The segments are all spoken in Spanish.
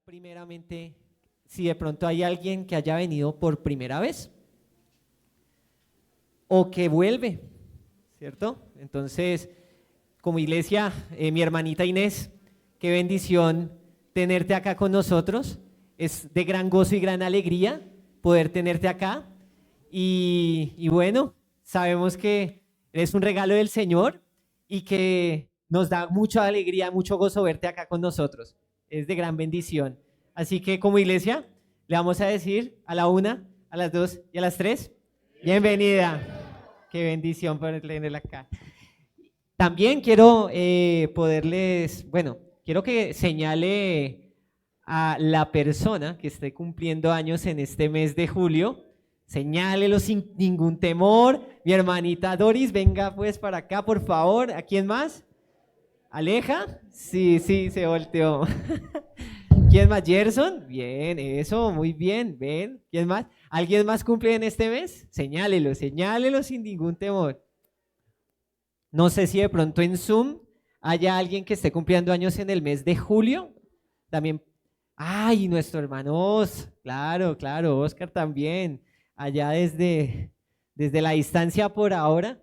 primeramente si de pronto hay alguien que haya venido por primera vez o que vuelve, ¿cierto? Entonces, como iglesia, mi hermanita Inés, qué bendición tenerte acá con nosotros. Es de gran gozo y gran alegría poder tenerte acá. Y bueno, sabemos que eres un regalo del Señor y que nos da mucha alegría, mucho gozo verte acá con nosotros. Es de gran bendición. Así que como iglesia, le vamos a decir a la 1, a las 2 y a las 3, bienvenida. Qué bendición poder tenerla acá. También quiero quiero que señale a la persona que esté cumpliendo años en este mes de julio. Señálelo sin ningún temor. Mi hermanita Doris, venga pues para acá, por favor. ¿A quién más? ¿Aleja? Sí, se volteó. ¿Quién más? ¿Gerson? Bien, eso, muy bien. ¿Ven? ¿Quién más? ¿Alguien más cumple en este mes? Señálelo sin ningún temor. No sé si de pronto en Zoom haya alguien que esté cumpliendo años en el mes de julio. También. ¡Ay, nuestro hermano Claro, Oscar también. Allá desde la distancia por ahora,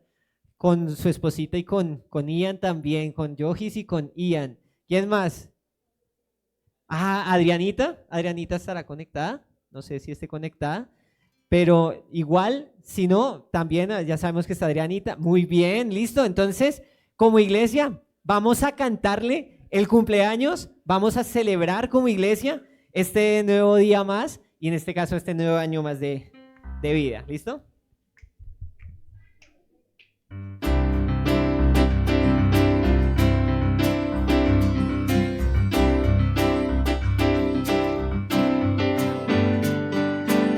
con su esposita y con Ian también, con Yohis y con Ian. ¿Quién más? Adrianita estará conectada, no sé si esté conectada, pero igual, si no, también ya sabemos que está Adrianita. Muy bien, listo. Entonces, como iglesia, vamos a cantarle el cumpleaños, vamos a celebrar como iglesia este nuevo día más y en este caso este nuevo año más de vida. ¿Listo?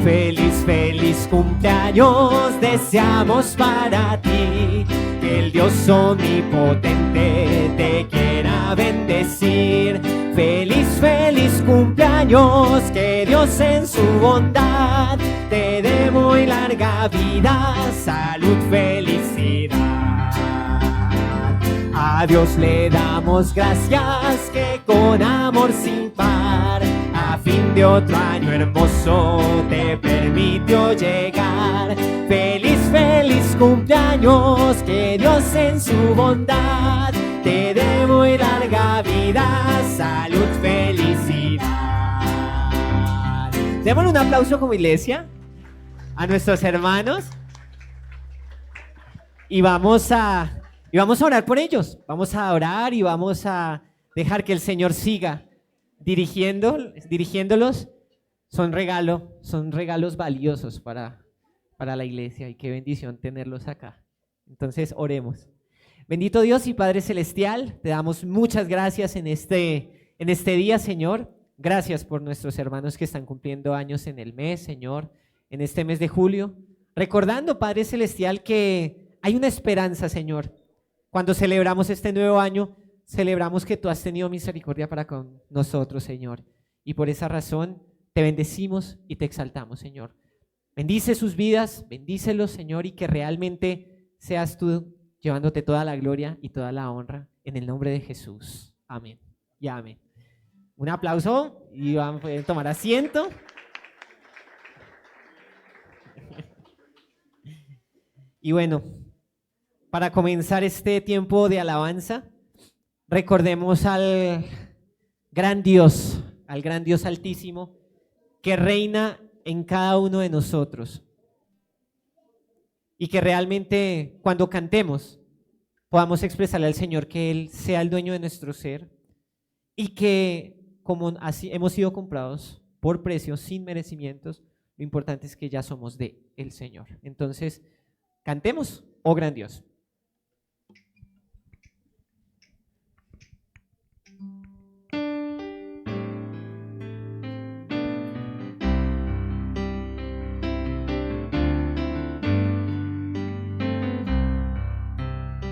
Feliz cumpleaños deseamos para ti, que el Dios omnipotente te quiera bendecir. Feliz cumpleaños, que Dios en su bondad te dé muy larga vida, salud, felicidad. A Dios le damos gracias que con amor sin par a fin de otro año hermoso te permitió llegar. Feliz cumpleaños, que Dios en su bondad te dé muy larga vida, salud, felicidad. Démosle un aplauso como iglesia a nuestros hermanos y vamos a orar por ellos. Vamos a orar y vamos a dejar que el Señor siga dirigiéndolos. Son regalos valiosos para la iglesia y qué bendición tenerlos acá. Entonces oremos. Bendito Dios y Padre Celestial, te damos muchas gracias en este día, Señor. Gracias por nuestros hermanos que están cumpliendo años en el mes, Señor, en este mes de julio. Recordando, Padre Celestial, que hay una esperanza, Señor. Cuando celebramos este nuevo año, celebramos que tú has tenido misericordia para con nosotros, Señor. Y por esa razón te bendecimos y te exaltamos, Señor. Bendice sus vidas, bendícelos, Señor, y que realmente seas tú llevándote toda la gloria y toda la honra en el nombre de Jesús. Amén y amén. Un aplauso y vamos a tomar asiento. Y bueno, para comenzar este tiempo de alabanza, recordemos al gran Dios altísimo que reina en cada uno de nosotros y que realmente cuando cantemos podamos expresarle al Señor que Él sea el dueño de nuestro ser y que como así hemos sido comprados por precio, sin merecimientos, lo importante es que ya somos de el Señor. Entonces, cantemos, oh gran Dios.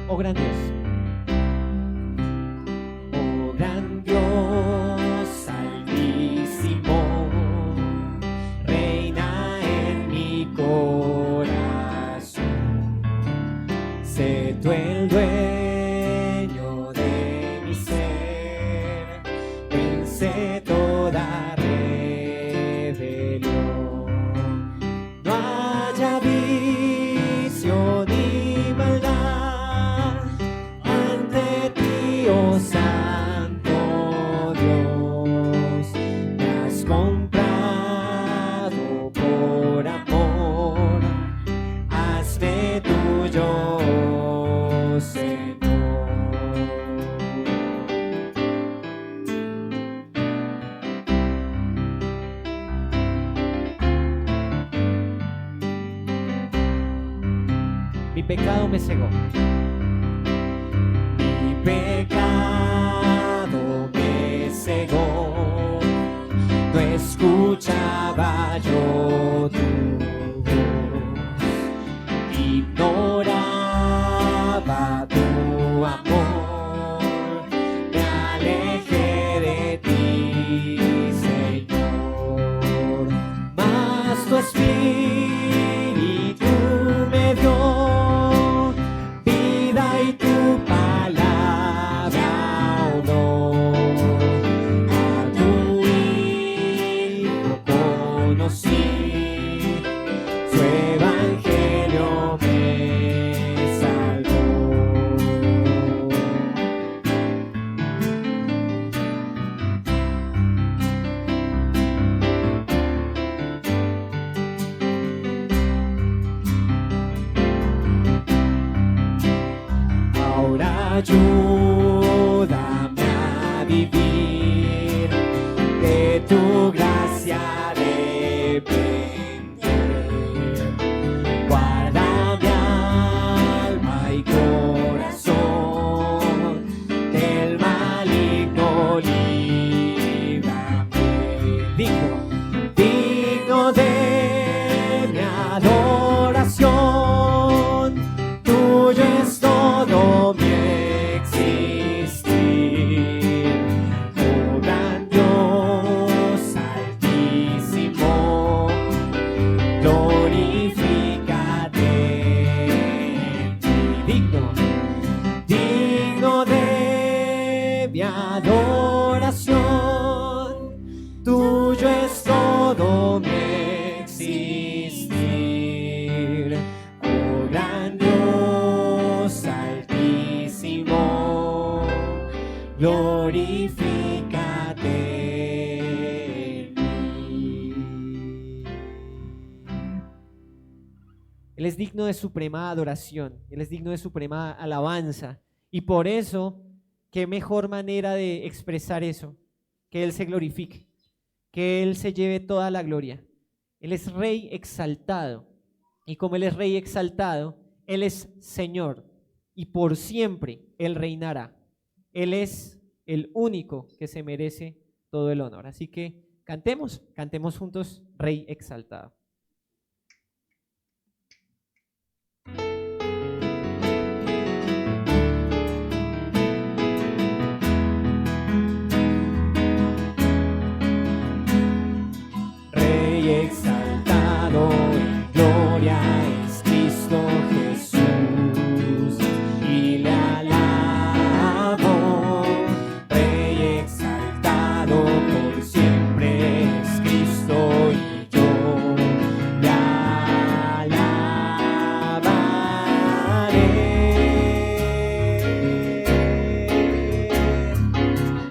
Oh gran Dios. Oh gran Dios altísimo, reina en mi corazón. Sé tú el dueño de mi ser, vence toda pecado me cegó. Mi pecado me cegó, no escuchaba yo tu voz, ignoraba tu amor, me alejé de ti, Señor, mas tu Espíritu me dio vida y tu palabra honor. A tu Hijo conocí, su evangelio me salvó. Ahora ayúdame a vivir, de tu gracia depender. Guarda mi alma y corazón, del maligno líbrame. Digno de mi adoración, tuyo es todo mi existir. Oh gran Dios altísimo, glorifícate en ti. Digno de mi adoración, tuyo es todo mi existir. Oh gran Dios altísimo, glorifícate en mí. Él es digno de suprema adoración, Él es digno de suprema alabanza. Y por eso, qué mejor manera de expresar eso, que Él se glorifique, que Él se lleve toda la gloria. Él es Rey exaltado. Y como Él es Rey exaltado, Él es Señor. Y por siempre Él reinará. Él es el único que se merece todo el honor. Así que cantemos juntos, Rey exaltado. Rey exaltado en gloria es Cristo Jesús, y le alabo. Rey exaltado por siempre es Cristo, y yo le alabaré.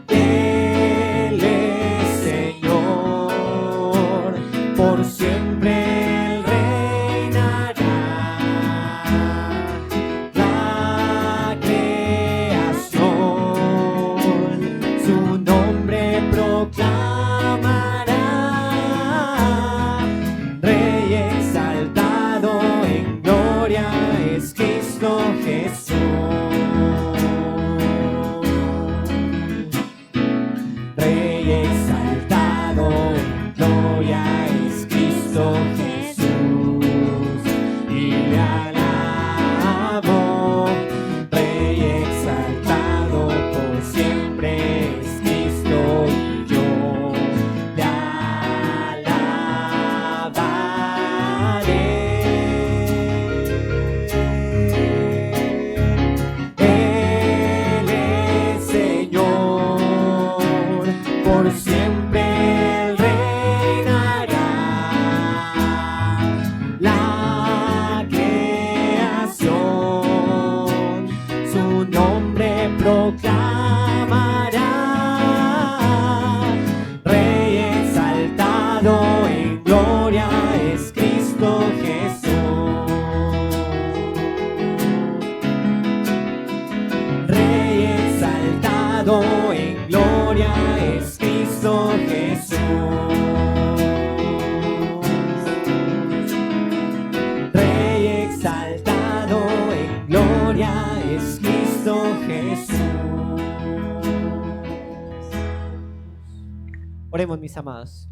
Él es Señor, por siempre Él reinará. La creación su nombre proclamará. Rey exaltado en gloria es Cristo Jesús. Rey exaltado en gloria es Cristo Jesús, y le alabo. Rey exaltado por siempre es Cristo, y yo le alabaré. Él es Señor, por siempre Oremos, mis amados.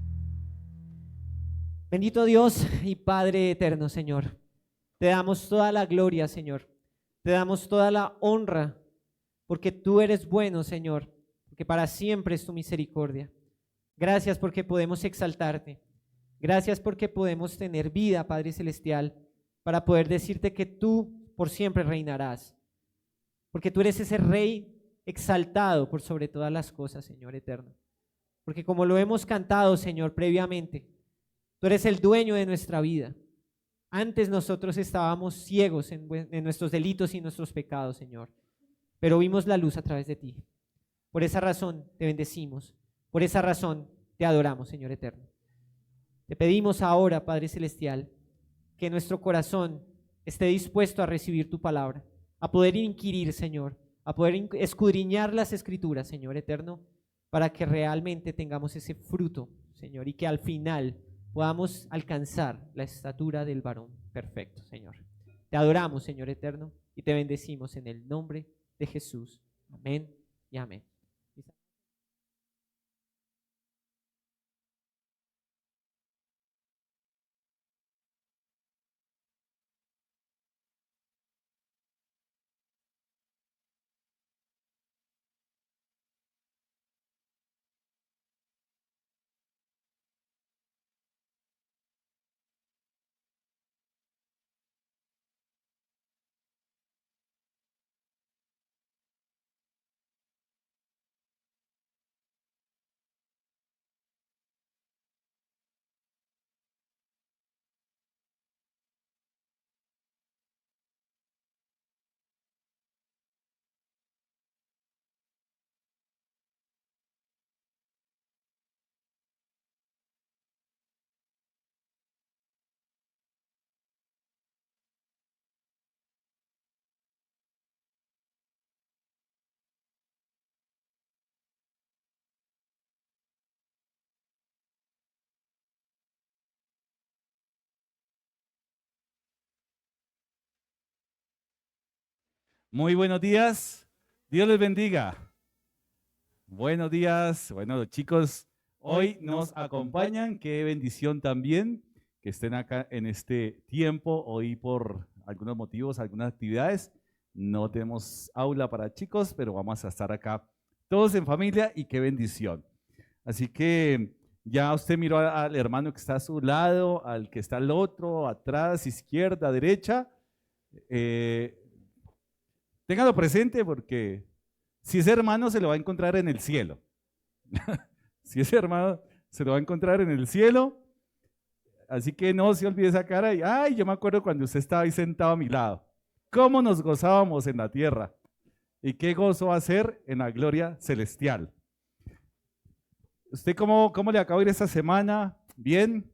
Bendito Dios y Padre eterno, Señor. Te damos toda la gloria, Señor. Te damos toda la honra, porque tú eres bueno, Señor, porque para siempre es tu misericordia. Gracias porque podemos exaltarte. Gracias porque podemos tener vida, Padre Celestial, para poder decirte que tú por siempre reinarás. Porque tú eres ese Rey exaltado por sobre todas las cosas, Señor eterno. Porque como lo hemos cantado, Señor, previamente, tú eres el dueño de nuestra vida. Antes nosotros estábamos ciegos en nuestros delitos y nuestros pecados, Señor, pero vimos la luz a través de ti. Por esa razón te bendecimos, por esa razón te adoramos, Señor eterno. Te pedimos ahora, Padre Celestial, que nuestro corazón esté dispuesto a recibir tu palabra, a poder inquirir, Señor, a poder escudriñar las Escrituras, Señor eterno, para que realmente tengamos ese fruto, Señor, y que al final podamos alcanzar la estatura del varón perfecto, Señor. Te adoramos, Señor eterno, y te bendecimos en el nombre de Jesús. Amén y amén. Muy buenos días, Dios les bendiga. Buenos días, bueno chicos, hoy nos acompañan, qué bendición también que estén acá en este tiempo. Hoy por algunos motivos, algunas actividades, no tenemos aula para chicos, pero vamos a estar acá todos en familia y qué bendición. Así que ya usted miró al hermano que está a su lado, al que está al otro, atrás, izquierda, derecha. Téngalo presente porque si es hermano se lo va a encontrar en el cielo. Si es hermano se lo va a encontrar en el cielo. Así que no se olvide esa cara. Y, ay, yo me acuerdo cuando usted estaba ahí sentado a mi lado. Cómo nos gozábamos en la tierra. Y qué gozo va a ser en la gloria celestial. ¿Usted cómo le acabó de ir esta semana? ¿Bien?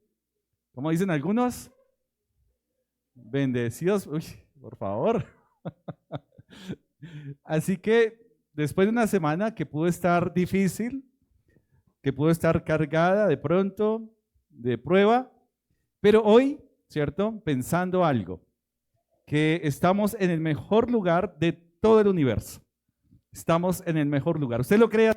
¿Cómo dicen algunos? Bendecidos. Uy, por favor. Así que después de una semana que pudo estar difícil, que pudo estar cargada de pronto, de prueba, pero hoy, ¿cierto? Pensando algo, que estamos en el mejor lugar de todo el universo. Estamos en el mejor lugar. ¿Usted lo cree?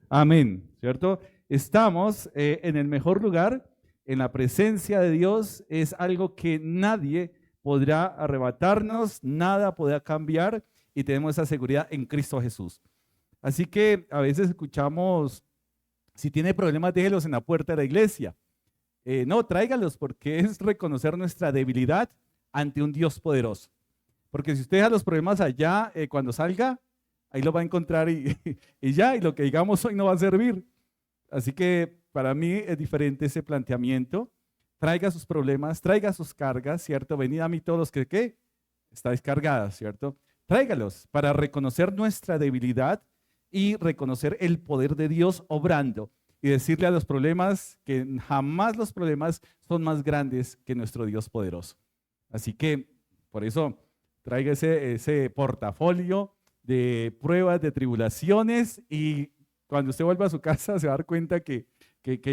Amén, ¿cierto? Estamos en el mejor lugar, en la presencia de Dios. Es algo que nadie podrá arrebatarnos, nada podrá cambiar y tenemos esa seguridad en Cristo Jesús. Así que a veces escuchamos, si tiene problemas, déjelos en la puerta de la iglesia. No, tráigalos porque es reconocer nuestra debilidad ante un Dios poderoso. Porque si usted deja los problemas allá, cuando salga, ahí lo va a encontrar y lo que digamos hoy no va a servir. Así que para mí es diferente ese planteamiento. Traiga sus problemas, traiga sus cargas, ¿cierto? Venid a mí todos los que, ¿qué? Estáis cargadas, ¿cierto? Tráigalos para reconocer nuestra debilidad y reconocer el poder de Dios obrando y decirle a los problemas que jamás los problemas son más grandes que nuestro Dios poderoso. Así que, por eso, traiga ese portafolio de pruebas, de tribulaciones y cuando usted vuelva a su casa se va a dar cuenta que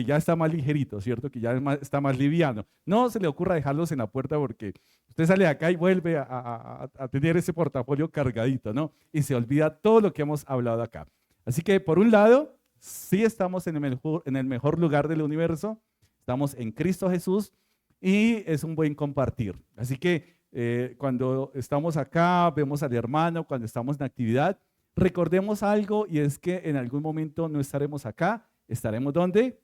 ya está más ligerito, ¿cierto? Que ya está más liviano. No se le ocurra dejarlos en la puerta porque usted sale de acá y vuelve a tener ese portafolio cargadito, ¿no? Y se olvida todo lo que hemos hablado acá. Así que, por un lado, sí estamos en el mejor lugar del universo, estamos en Cristo Jesús y es un buen compartir. Así que cuando estamos acá, vemos al hermano, cuando estamos en actividad, recordemos algo y es que en algún momento no estaremos acá, estaremos ¿dónde?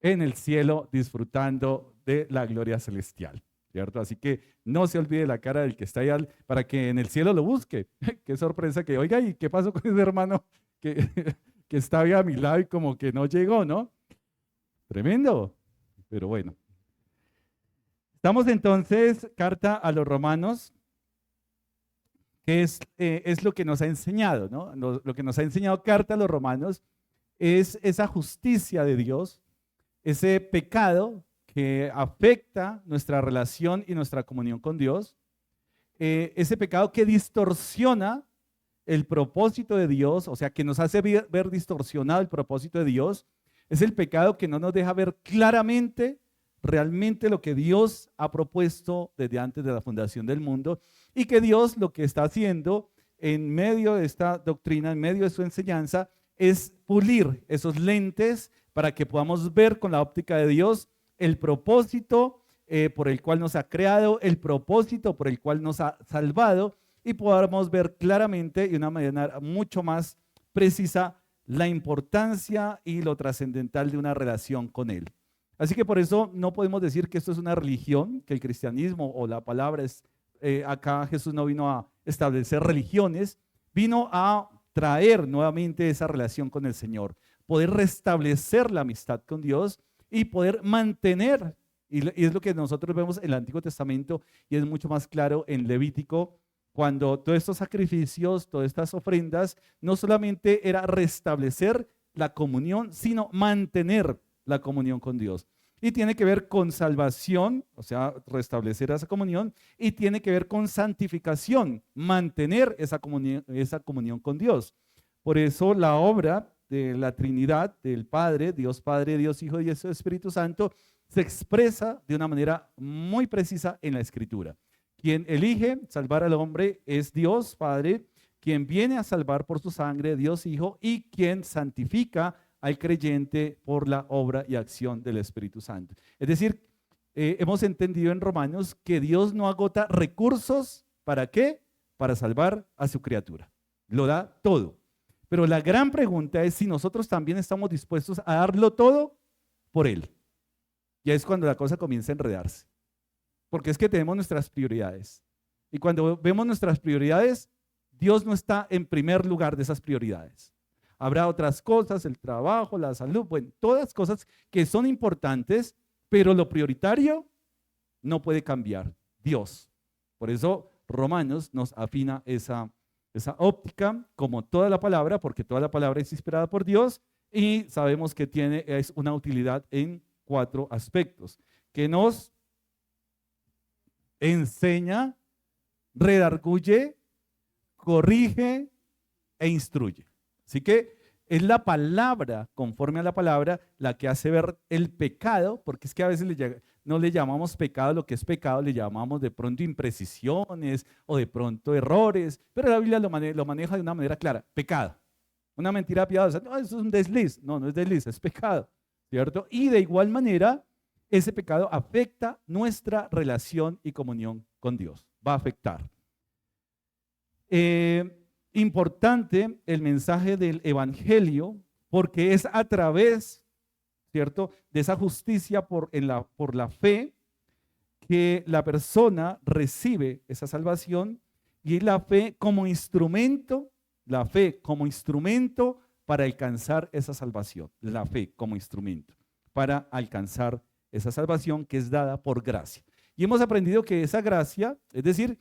En el cielo disfrutando de la gloria celestial, ¿cierto? Así que no se olvide la cara del que está ahí para que en el cielo lo busque. Qué sorpresa que, oiga, ¿y qué pasó con ese hermano que, que estaba ahí a mi lado y como que no llegó, ¿no? Tremendo, pero bueno. Estamos entonces, carta a los Romanos, que es lo que nos ha enseñado, ¿no? Lo que nos ha enseñado carta a los Romanos es esa justicia de Dios, ese pecado que afecta nuestra relación y nuestra comunión con Dios, ese pecado que distorsiona el propósito de Dios, o sea, que nos hace ver distorsionado el propósito de Dios, es el pecado que no nos deja ver claramente realmente lo que Dios ha propuesto desde antes de la fundación del mundo y que Dios lo que está haciendo en medio de esta doctrina, en medio de su enseñanza, es pulir esos lentes para que podamos ver con la óptica de Dios el propósito por el cual nos ha creado, el propósito por el cual nos ha salvado y podamos ver claramente y de una manera mucho más precisa la importancia y lo trascendental de una relación con Él. Así que por eso no podemos decir que esto es una religión, que el cristianismo o la palabra es, acá Jesús no vino a establecer religiones, vino a traer nuevamente esa relación con el Señor, poder restablecer la amistad con Dios y poder mantener, y es lo que nosotros vemos en el Antiguo Testamento y es mucho más claro en Levítico, cuando todos estos sacrificios, todas estas ofrendas, no solamente era restablecer la comunión, sino mantener la comunión con Dios. Y tiene que ver con salvación, o sea, restablecer esa comunión, y tiene que ver con santificación, mantener esa comunión con Dios. Por eso la obra de la Trinidad, del Padre, Dios Hijo y Dios Espíritu Santo, se expresa de una manera muy precisa en la Escritura. Quien elige salvar al hombre es Dios Padre, quien viene a salvar por su sangre, Dios Hijo, y quien santifica al creyente por la obra y acción del Espíritu Santo. Es decir, hemos entendido en Romanos que Dios no agota recursos, ¿para qué? Para salvar a su criatura. Lo da todo. Pero la gran pregunta es si nosotros también estamos dispuestos a darlo todo por Él. Ya es cuando la cosa comienza a enredarse. Porque es que tenemos nuestras prioridades. Y cuando vemos nuestras prioridades, Dios no está en primer lugar de esas prioridades. Habrá otras cosas, el trabajo, la salud, bueno, todas cosas que son importantes, pero lo prioritario no puede cambiar, Dios. Por eso Romanos nos afina esa óptica, como toda la palabra, porque toda la palabra es inspirada por Dios y sabemos que es una utilidad en 4 aspectos, que nos enseña, redarguye, corrige e instruye. Así que es la palabra, conforme a la palabra, la que hace ver el pecado, porque es que a veces no le llamamos pecado lo que es pecado, le llamamos de pronto imprecisiones o de pronto errores, pero la Biblia lo maneja de una manera clara, pecado. Una mentira piadosa, no, eso es un desliz, no es desliz, es pecado, ¿cierto? Y de igual manera, ese pecado afecta nuestra relación y comunión con Dios, va a afectar. Importante el mensaje del Evangelio, porque es a través, ¿cierto?, de esa justicia por la fe que la persona recibe esa salvación y la fe como instrumento para alcanzar esa salvación, la fe como instrumento para alcanzar esa salvación que es dada por gracia. Y hemos aprendido que esa gracia, es decir,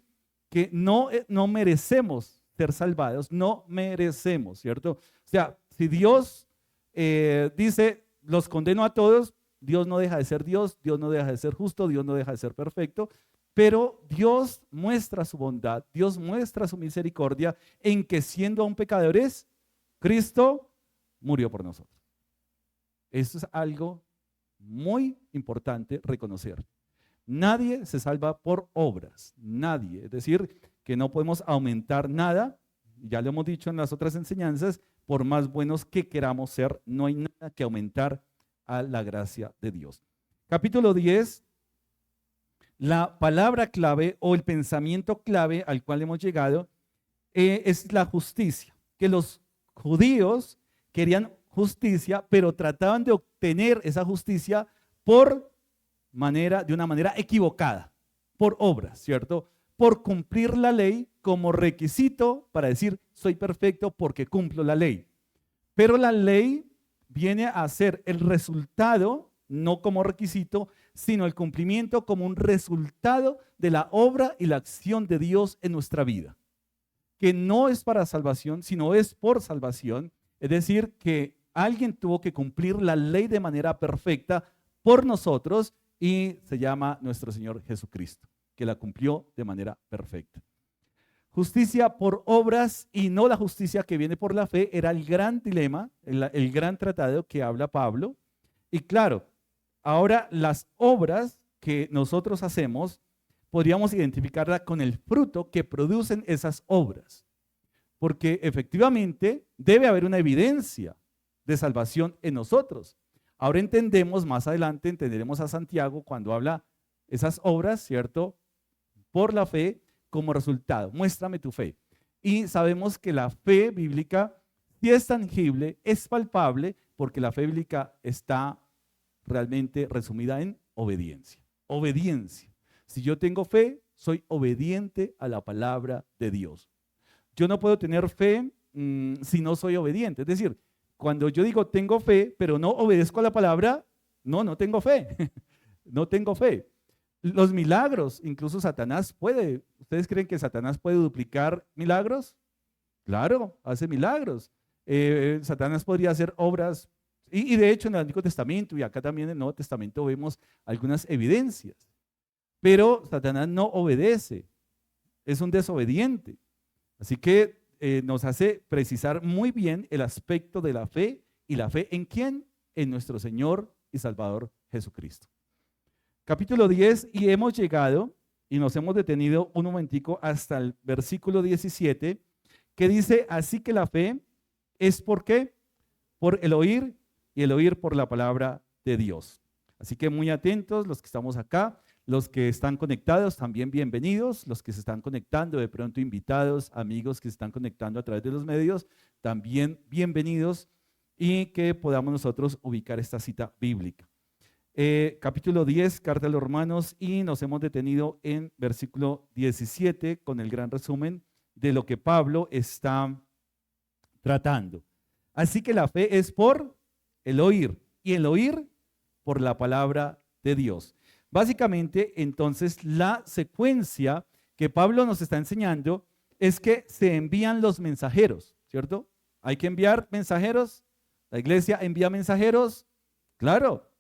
que no merecemos ser salvados, no merecemos, ¿cierto? O sea, si Dios dice, los condeno a todos, Dios no deja de ser Dios, Dios no deja de ser justo, Dios no deja de ser perfecto, pero Dios muestra su bondad, Dios muestra su misericordia en que siendo aún pecadores, Cristo murió por nosotros. Eso es algo muy importante reconocer. Nadie se salva por obras, nadie. Es decir, que no podemos aumentar nada, ya lo hemos dicho en las otras enseñanzas, por más buenos que queramos ser, no hay nada que aumentar a la gracia de Dios. Capítulo 10, la palabra clave o el pensamiento clave al cual hemos llegado es la justicia, que los judíos querían justicia, pero trataban de obtener esa justicia de una manera equivocada, por obras, ¿cierto? Por cumplir la ley como requisito para decir, soy perfecto porque cumplo la ley. Pero la ley viene a ser el resultado, no como requisito, sino el cumplimiento como un resultado de la obra y la acción de Dios en nuestra vida, que no es para salvación, sino es por salvación. Es decir, que alguien tuvo que cumplir la ley de manera perfecta por nosotros y se llama nuestro Señor Jesucristo, que la cumplió de manera perfecta. Justicia por obras y no la justicia que viene por la fe era el gran dilema, el gran tratado que habla Pablo. Y claro, ahora las obras que nosotros hacemos, podríamos identificarla con el fruto que producen esas obras. Porque efectivamente debe haber una evidencia de salvación en nosotros. Ahora entendemos, más adelante entenderemos a Santiago cuando habla esas obras, ¿cierto? Por la fe como resultado. Muéstrame tu fe. Y sabemos que la fe bíblica sí es tangible, es palpable, porque la fe bíblica está realmente resumida en obediencia. Obediencia. Si yo tengo fe, soy obediente a la palabra de Dios. Yo no puedo tener fe si no soy obediente. Es decir, cuando yo digo tengo fe, pero no obedezco a la palabra, no tengo fe. No tengo fe. Los milagros, incluso Satanás puede. ¿Ustedes creen que Satanás puede duplicar milagros? Claro, hace milagros. Satanás podría hacer obras. Y de hecho en el Antiguo Testamento y acá también en el Nuevo Testamento vemos algunas evidencias. Pero Satanás no obedece. Es un desobediente. Así que nos hace precisar muy bien el aspecto de la fe. ¿Y la fe en quién? En nuestro Señor y Salvador Jesucristo. Capítulo 10, y hemos llegado y nos hemos detenido un momentico hasta el versículo 17, que dice, así que la fe es ¿por qué? Por el oír y el oír por la palabra de Dios. Así que muy atentos los que estamos acá, los que están conectados también bienvenidos, los que se están conectando de pronto invitados, amigos que se están conectando a través de los medios, también bienvenidos y que podamos nosotros ubicar esta cita bíblica. Capítulo 10, carta a los Romanos, y nos hemos detenido en versículo 17 con el gran resumen de lo que Pablo está tratando. Así que la fe es por el oír y el oír por la palabra de Dios. Básicamente, entonces, la secuencia que Pablo nos está enseñando es que se envían los mensajeros, ¿cierto? Hay que enviar mensajeros. La iglesia envía mensajeros, claro.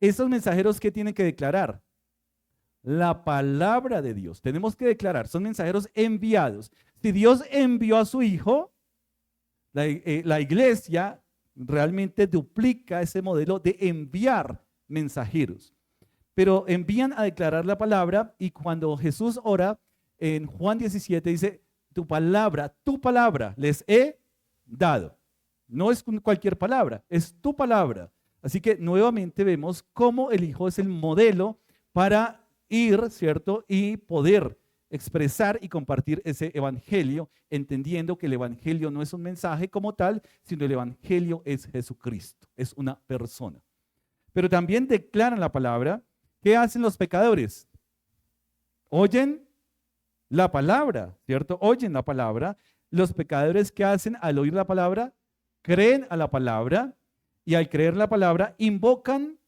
Esos mensajeros, ¿qué tienen que declarar? La palabra de Dios. Tenemos que declarar, son mensajeros enviados. Si Dios envió a su Hijo, la iglesia realmente duplica ese modelo de enviar mensajeros. Pero envían a declarar la palabra, y cuando Jesús ora en Juan 17 dice, tu palabra les he dado. No es cualquier palabra, es tu palabra. Así que nuevamente vemos cómo el Hijo es el modelo para ir, ¿cierto? Y poder expresar y compartir ese evangelio, entendiendo que el evangelio no es un mensaje como tal, sino el evangelio es Jesucristo, es una persona. Pero también declaran la palabra. ¿Qué hacen los pecadores? Oyen la palabra, ¿cierto? Oyen la palabra. Los pecadores, ¿qué hacen al oír la palabra? Creen a la palabra. Y al creer la palabra, invocan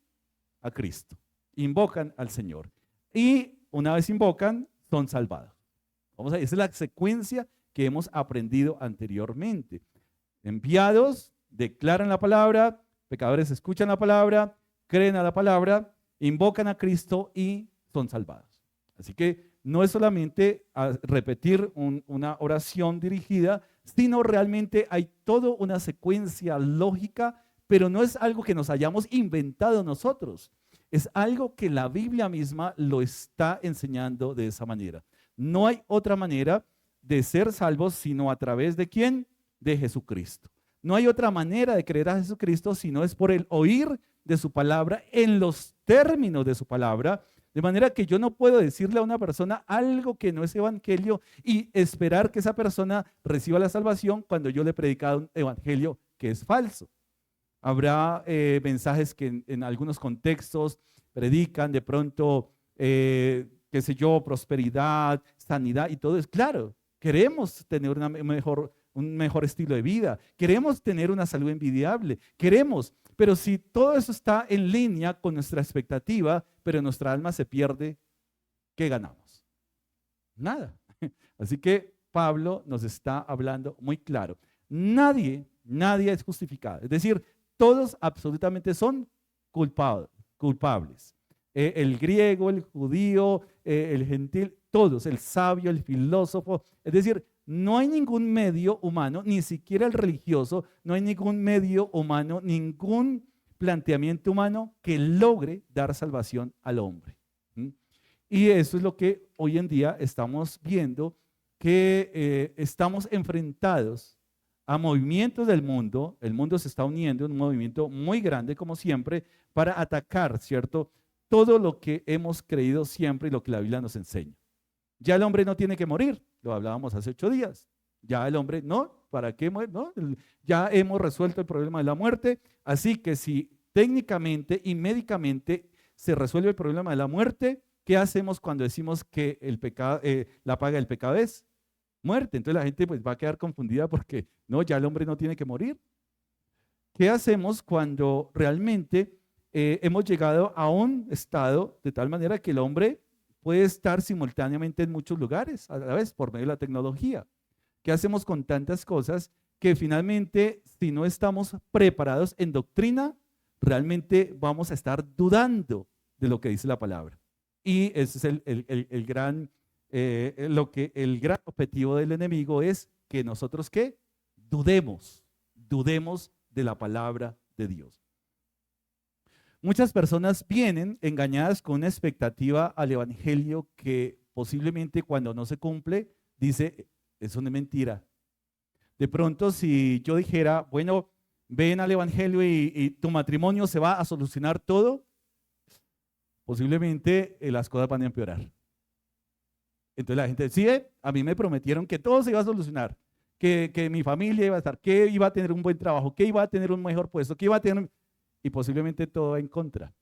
a Cristo, invocan al Señor. Y una vez invocan, son salvados. Esa es la secuencia que hemos aprendido anteriormente. Enviados, declaran la palabra, pecadores escuchan la palabra, creen a la palabra, invocan a Cristo y son salvados. Así que no es solamente repetir una oración dirigida, sino realmente hay toda una secuencia lógica, pero no es algo que nos hayamos inventado nosotros. Es algo que la Biblia misma lo está enseñando de esa manera. No hay otra manera de ser salvos sino a través de ¿quién? De Jesucristo. No hay otra manera de creer a Jesucristo sino es por el oír de su palabra en los términos de su palabra. De manera que yo no puedo decirle a una persona algo que no es evangelio y esperar que esa persona reciba la salvación cuando yo le he predicado un evangelio que es falso. Habrá mensajes que en algunos contextos predican de pronto, qué sé yo, prosperidad, sanidad y todo es claro. Queremos tener un mejor estilo de vida, queremos tener una salud envidiable, queremos, pero si todo eso está en línea con nuestra expectativa, pero nuestra alma se pierde, ¿qué ganamos? Nada. Así que Pablo nos está hablando muy claro. Nadie es justificado. Es decir, todos absolutamente son culpables. El griego, el judío, el gentil, todos, el sabio, el filósofo. Es decir, no hay ningún medio humano, ni siquiera el religioso, no hay ningún medio humano, ningún planteamiento humano que logre dar salvación al hombre. Y eso es lo que hoy en día estamos viendo, que estamos enfrentados a movimientos del mundo. El mundo se está uniendo en un movimiento muy grande, como siempre, para atacar, ¿cierto?, todo lo que hemos creído siempre y lo que la Biblia nos enseña. Ya el hombre no tiene que morir, lo hablábamos hace 8 días. Ya el hombre, no, ¿para qué morir? No, ya hemos resuelto el problema de la muerte, así que si técnicamente y médicamente se resuelve el problema de la muerte, ¿qué hacemos cuando decimos que el pecado, la paga del pecado es muerte? Entonces la gente pues va a quedar confundida porque no, ya el hombre no tiene que morir. ¿Qué hacemos cuando realmente hemos llegado a un estado de tal manera que el hombre puede estar simultáneamente en muchos lugares a la vez por medio de la tecnología? ¿Qué hacemos con tantas cosas que finalmente, si no estamos preparados en doctrina, realmente vamos a estar dudando de lo que dice la palabra? Y ese es el gran objetivo del enemigo, es que nosotros ¿qué? Dudemos de la palabra de Dios. Muchas personas vienen engañadas con una expectativa al evangelio que posiblemente cuando no se cumple, dice, eso no es mentira. De pronto, si yo dijera, bueno, ven al evangelio y tu matrimonio se va a solucionar todo, posiblemente las cosas van a empeorar. Entonces la gente decide, a mí me prometieron que todo se iba a solucionar, que mi familia iba a estar, que iba a tener un buen trabajo, que iba a tener un mejor puesto, que iba a tener... Y posiblemente todo va en contra.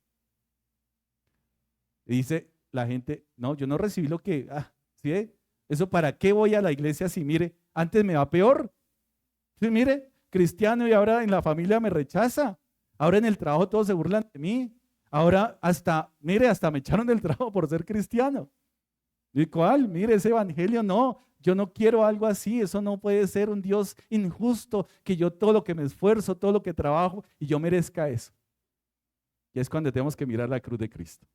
Y dice la gente, no, yo no recibí lo que, ¿sí? Eso para qué voy a la iglesia si mire, antes me va peor. Sí, mire, cristiano y ahora en la familia me rechaza. Ahora en el trabajo todos se burlan de mí. Ahora hasta me echaron del trabajo por ser cristiano. ¿Y cuál? Mire, ese evangelio no. Yo no quiero algo así, eso no puede ser un Dios injusto, que yo todo lo que me esfuerzo, todo lo que trabajo y yo merezca eso. Y es cuando tenemos que mirar la cruz de Cristo.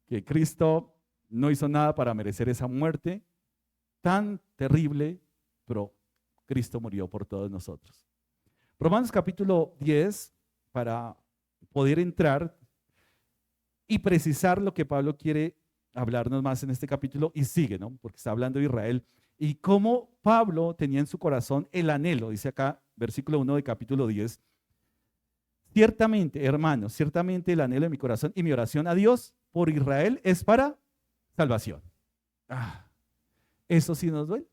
Que Cristo no hizo nada para merecer esa muerte tan terrible, pero Cristo murió por todos nosotros. Romanos capítulo 10, para poder entrar y precisar lo que Pablo quiere hablarnos más en este capítulo, y sigue, ¿no? Porque está hablando de Israel y cómo Pablo tenía en su corazón el anhelo, dice acá, versículo 1 de capítulo 10, ciertamente, hermanos, ciertamente el anhelo de mi corazón y mi oración a Dios por Israel es para salvación. Eso sí nos duele,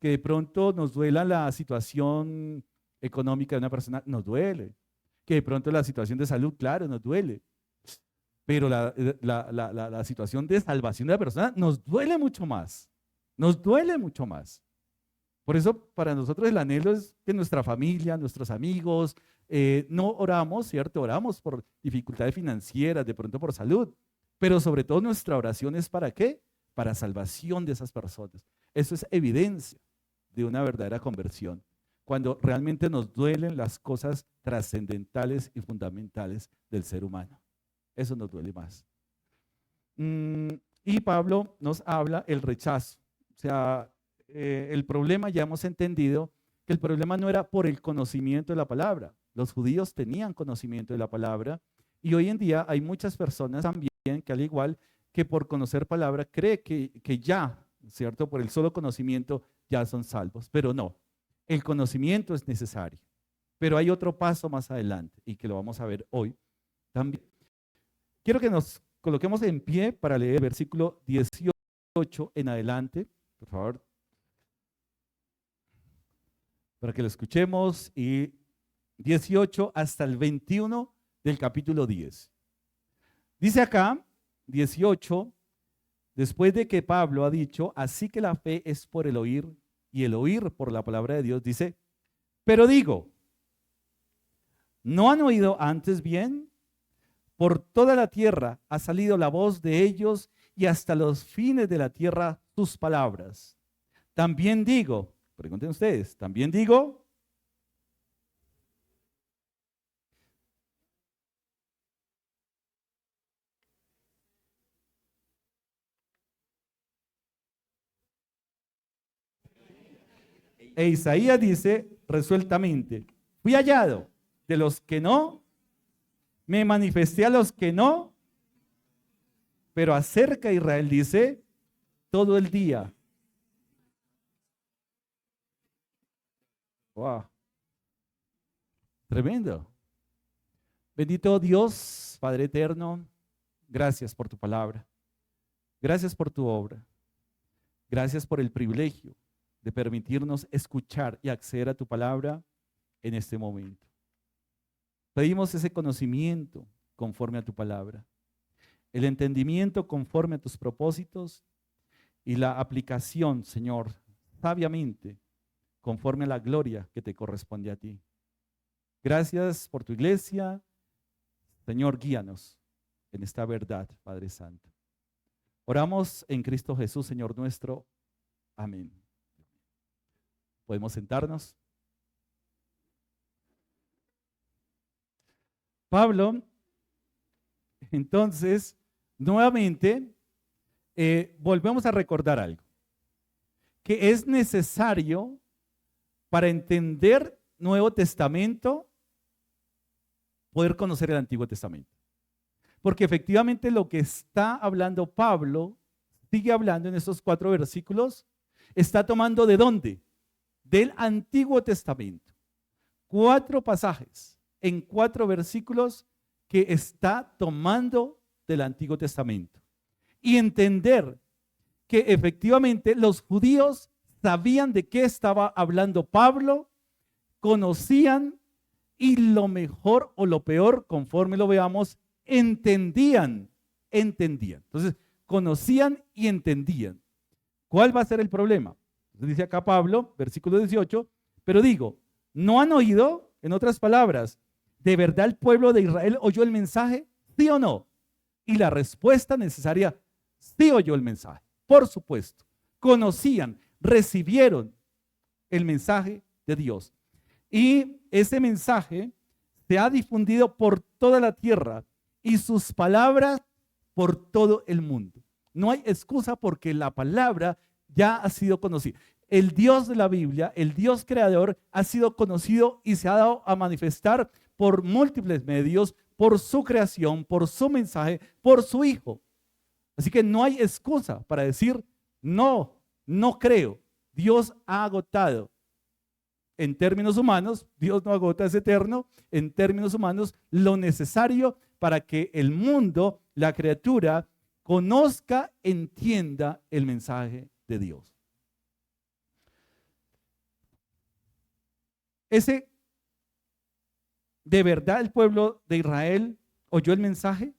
que de pronto nos duela la situación económica de una persona, nos duele, que de pronto la situación de salud, claro, nos duele. Pero la situación de salvación de la persona nos duele mucho más. Nos duele mucho más. Por eso para nosotros el anhelo es que nuestra familia, nuestros amigos, no oramos, ¿cierto? Oramos por dificultades financieras, de pronto por salud. Pero sobre todo nuestra oración es ¿para qué? Para salvación de esas personas. Eso es evidencia de una verdadera conversión. Cuando realmente nos duelen las cosas trascendentales y fundamentales del ser humano. Eso nos duele más. Y Pablo nos habla el rechazo. O sea, el problema, ya hemos entendido que el problema no era por el conocimiento de la palabra. Los judíos tenían conocimiento de la palabra y hoy en día hay muchas personas también que al igual que por conocer palabra cree que ya, ¿cierto? Por el solo conocimiento ya son salvos, pero no. el conocimiento es necesario. Pero hay otro paso más adelante y que lo vamos a ver hoy también. Quiero que nos coloquemos en pie para leer el versículo 18 en adelante, por favor, para que lo escuchemos, y 18 hasta el 21 del capítulo 10. Dice acá, 18, después de que Pablo ha dicho, así que la fe es por el oír y el oír por la palabra de Dios, dice, pero digo, ¿no han oído antes bien? Por toda la tierra ha salido la voz de ellos y hasta los fines de la tierra sus palabras. También digo, pregunten ustedes, también digo, e Isaías dice resueltamente, fui hallado de los que no, me manifesté a los que no, pero acerca de Israel dice, todo el día. Wow. Tremendo. Bendito Dios, Padre eterno, gracias por tu palabra. Gracias por tu obra. Gracias por el privilegio de permitirnos escuchar y acceder a tu palabra en este momento. Pedimos ese conocimiento conforme a tu palabra, el entendimiento conforme a tus propósitos y la aplicación, Señor, sabiamente, conforme a la gloria que te corresponde a ti. Gracias por tu iglesia. Señor, guíanos en esta verdad, Padre Santo. Oramos en Cristo Jesús, Señor nuestro. Amén. ¿Podemos sentarnos? Pablo, entonces, nuevamente, volvemos a recordar algo, que es necesario para entender Nuevo Testamento, poder conocer el Antiguo Testamento. Porque efectivamente lo que está hablando Pablo, sigue hablando en estos 4 versículos, está tomando ¿de dónde? Del Antiguo Testamento. 4 pasajes en 4 versículos que está tomando del Antiguo Testamento. Y entender que efectivamente los judíos sabían de qué estaba hablando Pablo, conocían y lo mejor o lo peor, conforme lo veamos, entendían. Entonces, conocían y entendían. ¿Cuál va a ser el problema? Entonces dice acá Pablo, versículo 18, pero digo, ¿no han oído? En otras palabras, ¿de verdad el pueblo de Israel oyó el mensaje? ¿Sí o no? Y la respuesta necesaria, sí oyó el mensaje. Por supuesto, conocían, recibieron el mensaje de Dios. Y ese mensaje se ha difundido por toda la tierra y sus palabras por todo el mundo. No hay excusa porque la palabra ya ha sido conocida. El Dios de la Biblia, el Dios creador, ha sido conocido y se ha dado a manifestar por múltiples medios, por su creación, por su mensaje, por su Hijo. Así que no hay excusa para decir, no creo. Dios ha agotado. En términos humanos, Dios no agota, es eterno. En términos humanos, lo necesario para que el mundo, la criatura, conozca, entienda el mensaje de Dios. ¿De verdad el pueblo de Israel oyó el mensaje?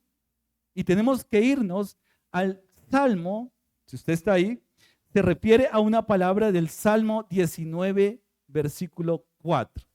Y tenemos que irnos al Salmo, si usted está ahí, se refiere a una palabra del Salmo 19, versículo 4.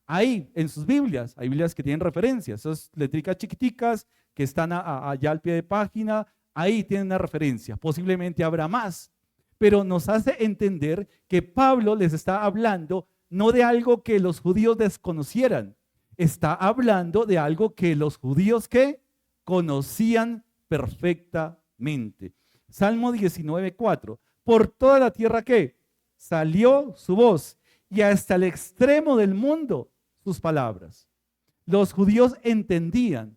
Ahí en sus Biblias, hay Biblias que tienen referencias, esas letricas chiquiticas que están allá al pie de página, ahí tienen una referencia, posiblemente habrá más, pero nos hace entender que Pablo les está hablando no de algo que los judíos desconocieran, está hablando de algo que los judíos que conocían perfectamente. Salmo 19, 4. Por toda la tierra que salió su voz y hasta el extremo del mundo sus palabras. Los judíos entendían.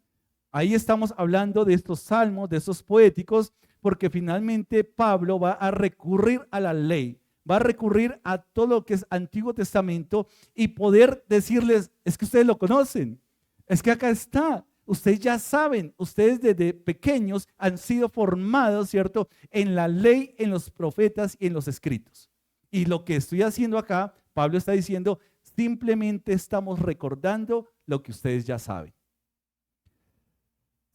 Ahí estamos hablando de estos salmos, de estos poéticos, porque finalmente Pablo va a recurrir a la ley, va a recurrir a todo lo que es Antiguo Testamento y poder decirles, es que ustedes lo conocen, es que acá está, ustedes ya saben, ustedes desde pequeños han sido formados, ¿cierto?, en la ley, en los profetas y en los escritos. Y lo que estoy haciendo acá, Pablo está diciendo, simplemente estamos recordando lo que ustedes ya saben.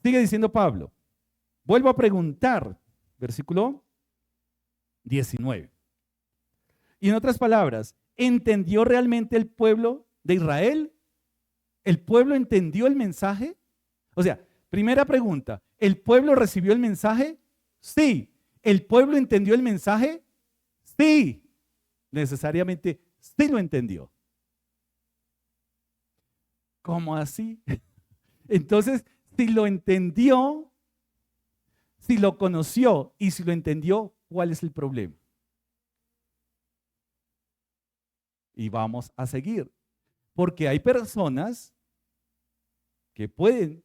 Sigue diciendo Pablo, vuelvo a preguntar, versículo 19. Y en otras palabras, ¿entendió realmente el pueblo de Israel? ¿El pueblo entendió el mensaje? O sea, primera pregunta, ¿el pueblo recibió el mensaje? Sí. ¿El pueblo entendió el mensaje? Sí. Necesariamente sí lo entendió. ¿Cómo así? Entonces, si lo entendió, si lo conoció y si lo entendió, ¿cuál es el problema? Y vamos a seguir. Porque hay personas que pueden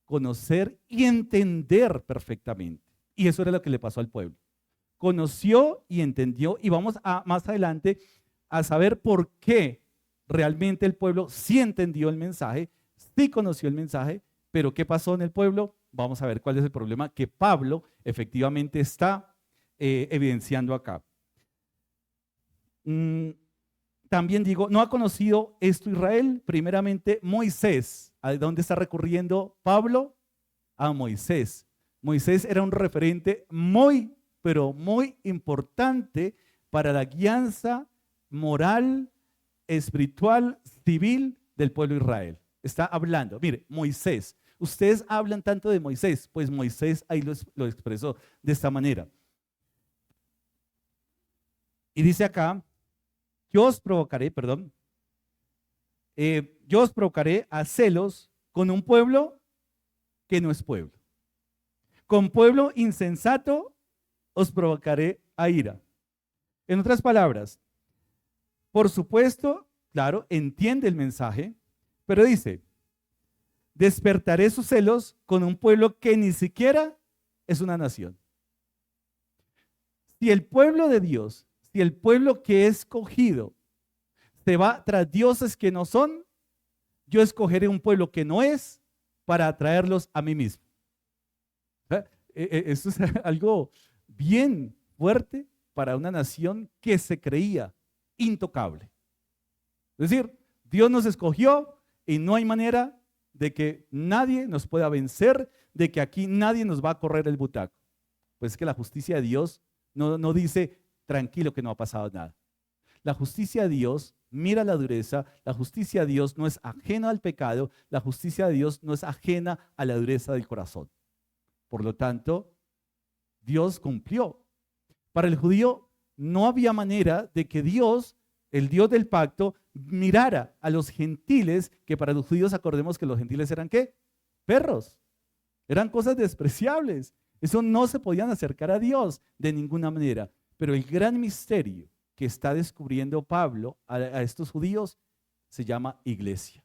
conocer y entender perfectamente. Y eso era lo que le pasó al pueblo. Conoció y entendió, y vamos a más adelante a saber por qué realmente el pueblo sí entendió el mensaje, sí conoció el mensaje, pero ¿qué pasó en el pueblo? Vamos a ver cuál es el problema que Pablo efectivamente está evidenciando acá. También digo, ¿no ha conocido esto Israel? Primeramente Moisés. ¿A dónde está recurriendo Pablo? A Moisés. Moisés era un referente muy, pero muy importante para la guianza moral, espiritual, civil del pueblo de Israel. Está hablando, mire, Moisés. Ustedes hablan tanto de Moisés, pues Moisés ahí lo expresó de esta manera. Y dice acá, yo os provocaré a celos con un pueblo que no es pueblo. Con pueblo insensato os provocaré a ira. En otras palabras, por supuesto, claro, entiende el mensaje, pero dice, despertaré sus celos con un pueblo que ni siquiera es una nación. Si el pueblo de Dios, si el pueblo que he escogido se va tras dioses que no son, yo escogeré un pueblo que no es para atraerlos a mí mismo. Esto es algo bien fuerte para una nación que se creía intocable. Es decir, Dios nos escogió y no hay manera de que nadie nos pueda vencer, de que aquí nadie nos va a correr el butaco. Pues es que la justicia de Dios no dice, tranquilo que no ha pasado nada. La justicia de Dios mira la dureza, la justicia de Dios no es ajena al pecado, la justicia de Dios no es ajena a la dureza del corazón. Por lo tanto, Dios cumplió. Para el judío no había manera de que Dios, el Dios del pacto, mirara a los gentiles, que para los judíos acordemos que los gentiles eran ¿qué? Perros. Eran cosas despreciables. Eso no se podían acercar a Dios de ninguna manera. Pero el gran misterio que está descubriendo Pablo a estos judíos se llama iglesia.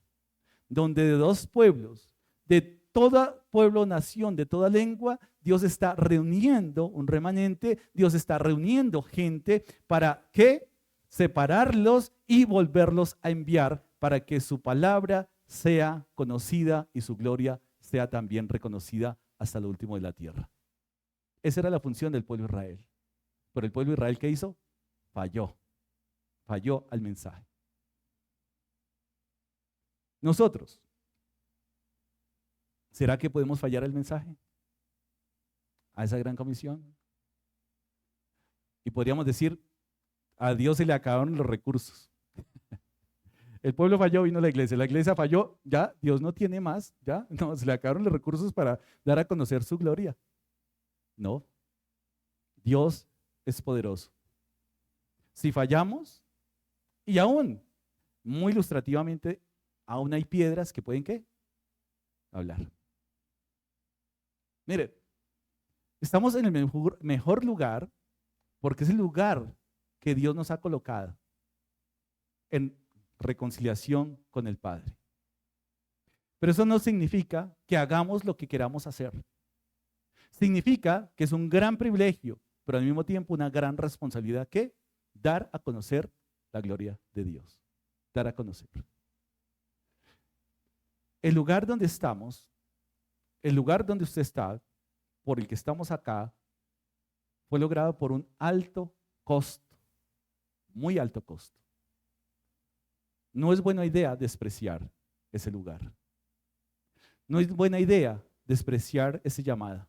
Donde de dos pueblos, de toda pueblo, nación, de toda lengua, Dios está reuniendo un remanente, Dios está reuniendo gente para ¿qué? Separarlos y volverlos a enviar para que su palabra sea conocida y su gloria sea también reconocida hasta lo último de la tierra. Esa era la función del pueblo de Israel. Pero el pueblo de Israel, ¿qué hizo? Falló al mensaje. Nosotros, ¿será que podemos fallar al mensaje? A esa gran comisión. Y podríamos decir, a Dios se le acabaron los recursos. El pueblo falló, vino la iglesia falló, ya Dios no tiene más, ya no, se le acabaron los recursos para dar a conocer su gloria. No, Dios es poderoso. Si fallamos, y aún, muy ilustrativamente, aún hay piedras que pueden ¿qué? Hablar. Mire, estamos en el mejor lugar porque es el lugar que Dios nos ha colocado en reconciliación con el Padre. Pero eso no significa que hagamos lo que queramos hacer. Significa que es un gran privilegio, pero al mismo tiempo una gran responsabilidad que dar a conocer la gloria de Dios. Dar a conocer. El lugar donde estamos, el lugar donde usted está, por el que estamos acá, fue logrado por un alto costo, muy alto costo. No es buena idea despreciar ese lugar. No es buena idea despreciar ese llamado.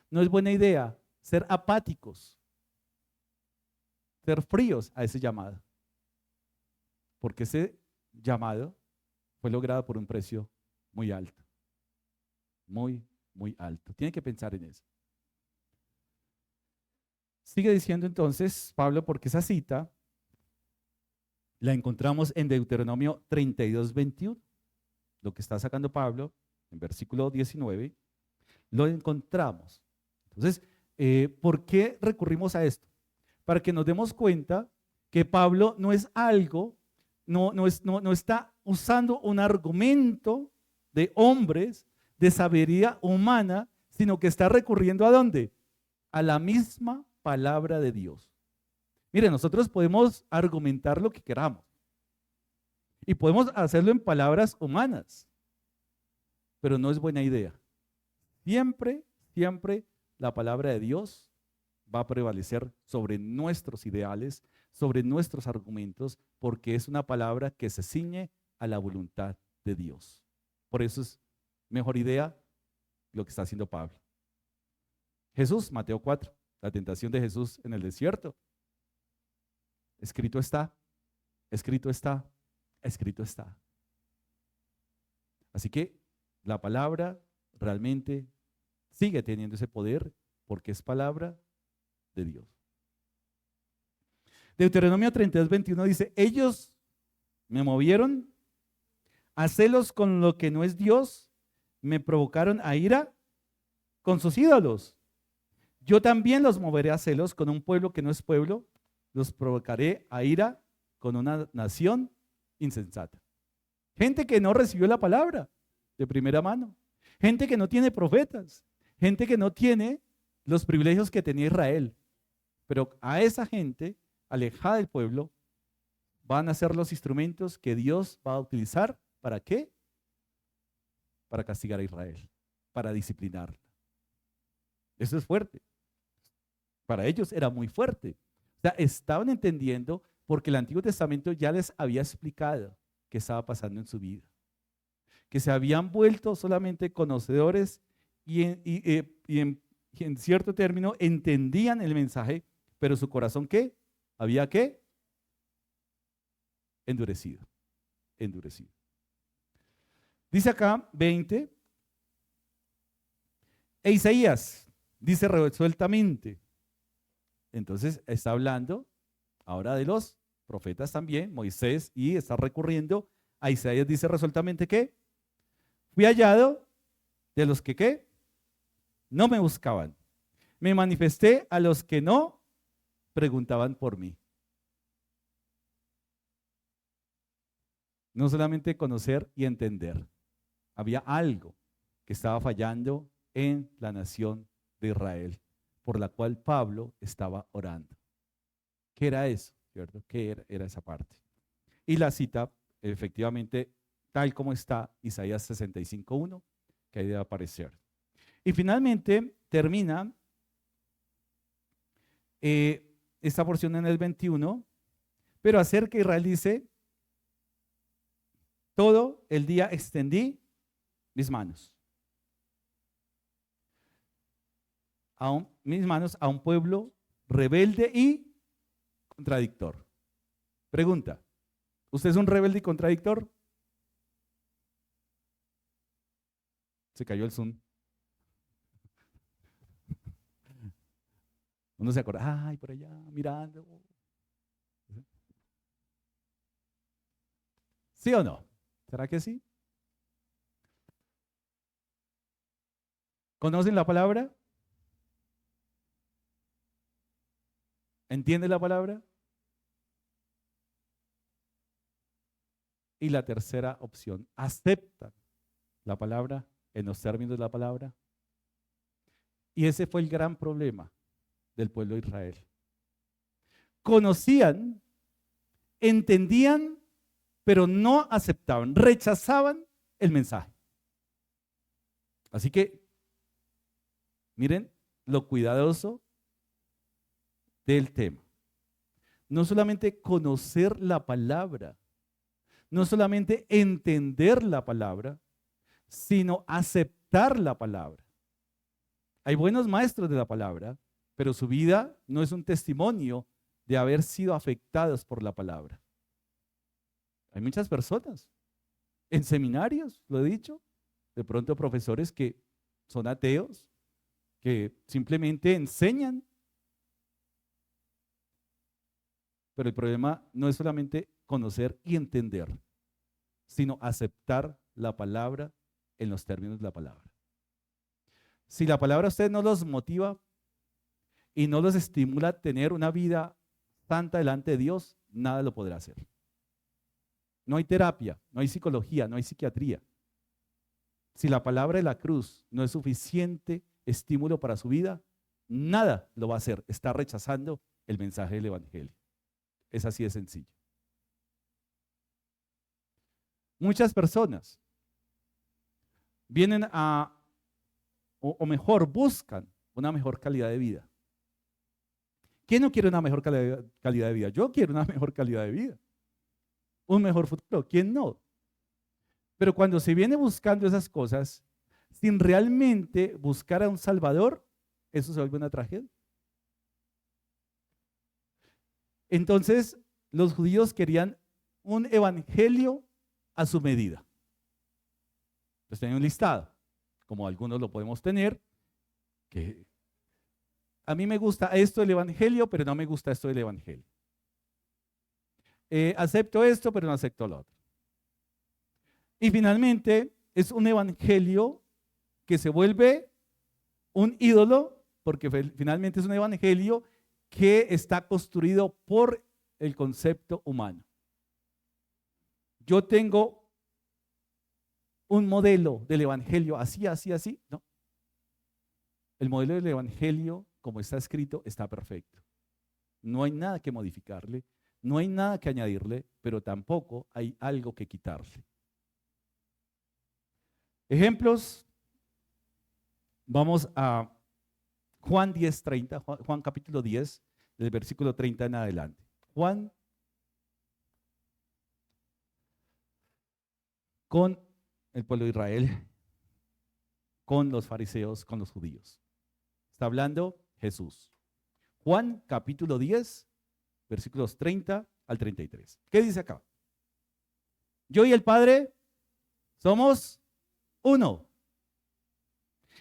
No es buena idea ser apáticos, ser fríos a ese llamado. Porque ese llamado fue logrado por un precio muy alto. Muy, muy alto. Tiene que pensar en eso. Sigue diciendo entonces Pablo, porque esa cita la encontramos en Deuteronomio 32:21. Lo que está sacando Pablo en versículo 19, lo encontramos. Entonces, ¿por qué recurrimos a esto? Para que nos demos cuenta que Pablo no es algo, no está usando un argumento de hombres, de sabiduría humana, sino que está recurriendo ¿a dónde? A la misma palabra de Dios. Mire, nosotros podemos argumentar lo que queramos y podemos hacerlo en palabras humanas, pero no es buena idea. Siempre, siempre la palabra de Dios va a prevalecer sobre nuestros ideales, sobre nuestros argumentos, porque es una palabra que se ciñe a la voluntad de Dios. Por eso es mejor idea lo que está haciendo Pablo. Jesús, Mateo 4, la tentación de Jesús en el desierto. Escrito está, escrito está, escrito está. Así que la palabra realmente sigue teniendo ese poder porque es palabra de Dios. Deuteronomio 32:21 dice: ellos me movieron a celos con lo que no es Dios, me provocaron a ira con sus ídolos. Yo también los moveré a celos con un pueblo que no es pueblo, los provocaré a ira con una nación insensata. Gente que no recibió la palabra de primera mano, gente que no tiene profetas, gente que no tiene los privilegios que tenía Israel. Pero a esa gente alejada del pueblo van a ser los instrumentos que Dios va a utilizar. ¿Para qué? Para castigar a Israel, para disciplinarla. Eso es fuerte. Para ellos era muy fuerte. O sea, estaban entendiendo porque el Antiguo Testamento ya les había explicado qué estaba pasando en su vida. Que se habían vuelto solamente conocedores y en cierto término entendían el mensaje, pero su corazón ¿qué? Había ¿qué? Endurecido. Endurecido. Dice acá 20, e Isaías dice resueltamente. Entonces está hablando ahora de los profetas también, Moisés, y está recurriendo a Isaías, dice resueltamente que fui hallado de los que ¿qué? No me buscaban. Me manifesté a los que no preguntaban por mí. No solamente conocer y entender. Había algo que estaba fallando en la nación de Israel, por la cual Pablo estaba orando. ¿Qué era eso? ¿Cierto? ¿Qué era esa parte? Y la cita, efectivamente, tal como está Isaías 65:1, que ahí debe aparecer. Y finalmente termina esta porción en el 21, pero acerca de Israel dice: todo el día extendí mis manos. Mis manos a un pueblo rebelde y contradictor. Pregunta: ¿usted es un rebelde y contradictor? Se cayó el Zoom. Uno se acuerda, ay, por allá, mirando. ¿Sí o no? ¿Será que sí? ¿Conocen la palabra? ¿Entienden la palabra? Y la tercera opción, ¿aceptan la palabra en los términos de la palabra? Y ese fue el gran problema del pueblo de Israel. conocían, entendían, pero no aceptaban, rechazaban el mensaje. Así que, miren lo cuidadoso del tema. No solamente conocer la palabra, no solamente entender la palabra, sino aceptar la palabra. Hay buenos maestros de la palabra, pero su vida no es un testimonio de haber sido afectados por la palabra. Hay muchas personas en seminarios, lo he dicho, de pronto profesores que son ateos, que simplemente enseñan. Pero el problema no es solamente conocer y entender, sino aceptar la palabra en los términos de la palabra. Si la palabra a ustedes no los motiva y no los estimula a tener una vida santa delante de Dios, nada lo podrá hacer. No hay terapia, no hay psicología, no hay psiquiatría. Si la palabra de la cruz no es suficiente estímulo para su vida, nada lo va a hacer. Está rechazando el mensaje del Evangelio. Es así de sencillo. Muchas personas vienen o mejor, buscan una mejor calidad de vida. ¿Quién no quiere una mejor calidad de vida? Yo quiero una mejor calidad de vida. Un mejor futuro. ¿Quién no? Pero cuando se viene buscando esas cosas, sin realmente buscar a un Salvador, eso se vuelve una tragedia. Entonces, los judíos querían un evangelio a su medida. Pues tenían un listado, como algunos lo podemos tener, que a mí me gusta esto del evangelio, pero no me gusta esto del evangelio. Acepto esto, pero no acepto lo otro. Y finalmente, es un evangelio que se vuelve un ídolo, porque finalmente es un evangelio que está construido por el concepto humano. Yo tengo un modelo del evangelio así, así, así. No. El modelo del evangelio, como está escrito, está perfecto. No hay nada que modificarle, no hay nada que añadirle, pero tampoco hay algo que quitarle. Ejemplos. Vamos a Juan 10:30, Juan capítulo 10, del versículo 30 en adelante. Juan, con el pueblo de Israel, con los fariseos, con los judíos. Está hablando Jesús. Juan capítulo 10, versículos 30 al 33. ¿Qué dice acá? Yo y el Padre somos uno.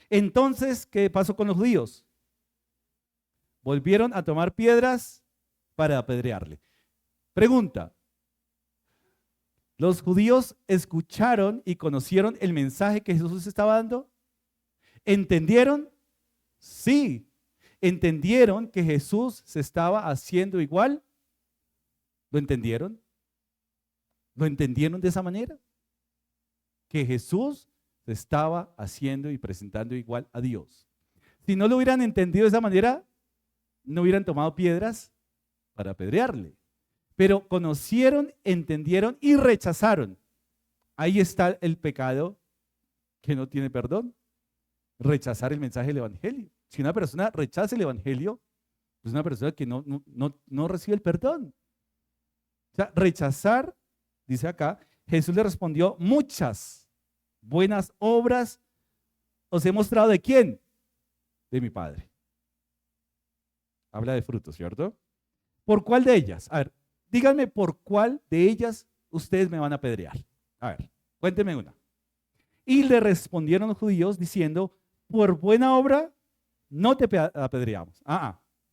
Entonces, ¿qué pasó con los judíos? Volvieron a tomar piedras para apedrearle. Pregunta: ¿los judíos escucharon y conocieron el mensaje que Jesús estaba dando? ¿Entendieron? Sí. ¿Entendieron que Jesús se estaba haciendo igual? ¿Lo entendieron? ¿Lo entendieron de esa manera? Que Jesús se estaba haciendo y presentando igual a Dios. Si no lo hubieran entendido de esa manera, no hubieran tomado piedras para apedrearle. Pero conocieron, entendieron y rechazaron. Ahí está el pecado que no tiene perdón. Rechazar el mensaje del evangelio. Si una persona rechaza el evangelio, es una persona que no recibe el perdón. O sea, rechazar, dice acá, Jesús le respondió: muchas buenas obras os he mostrado. ¿De quién? De mi Padre. Habla de frutos, ¿cierto? ¿Por cuál de ellas? A ver, díganme por cuál de ellas ustedes me van a apedrear. A ver, cuéntenme una. Y le respondieron los judíos diciendo: por buena obra no te apedreamos.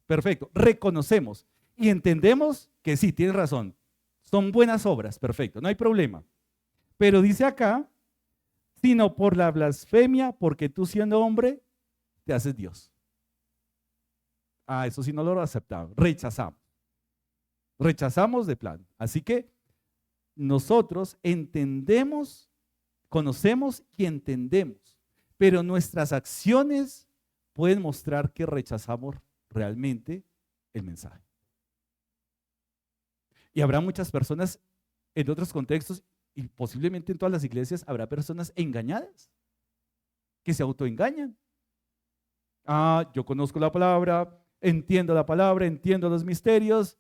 Perfecto, reconocemos y entendemos que sí, tienes razón. Son buenas obras, perfecto, no hay problema. Pero dice acá, sino por la blasfemia, porque tú siendo hombre, te haces Dios. Eso sí no lo aceptamos, rechazamos. Rechazamos de plan. Así que nosotros entendemos, conocemos y entendemos, pero nuestras acciones pueden mostrar que rechazamos realmente el mensaje. Y habrá muchas personas en otros contextos y posiblemente en todas las iglesias habrá personas engañadas que se autoengañan. Ah, yo conozco la palabra, entiendo los misterios,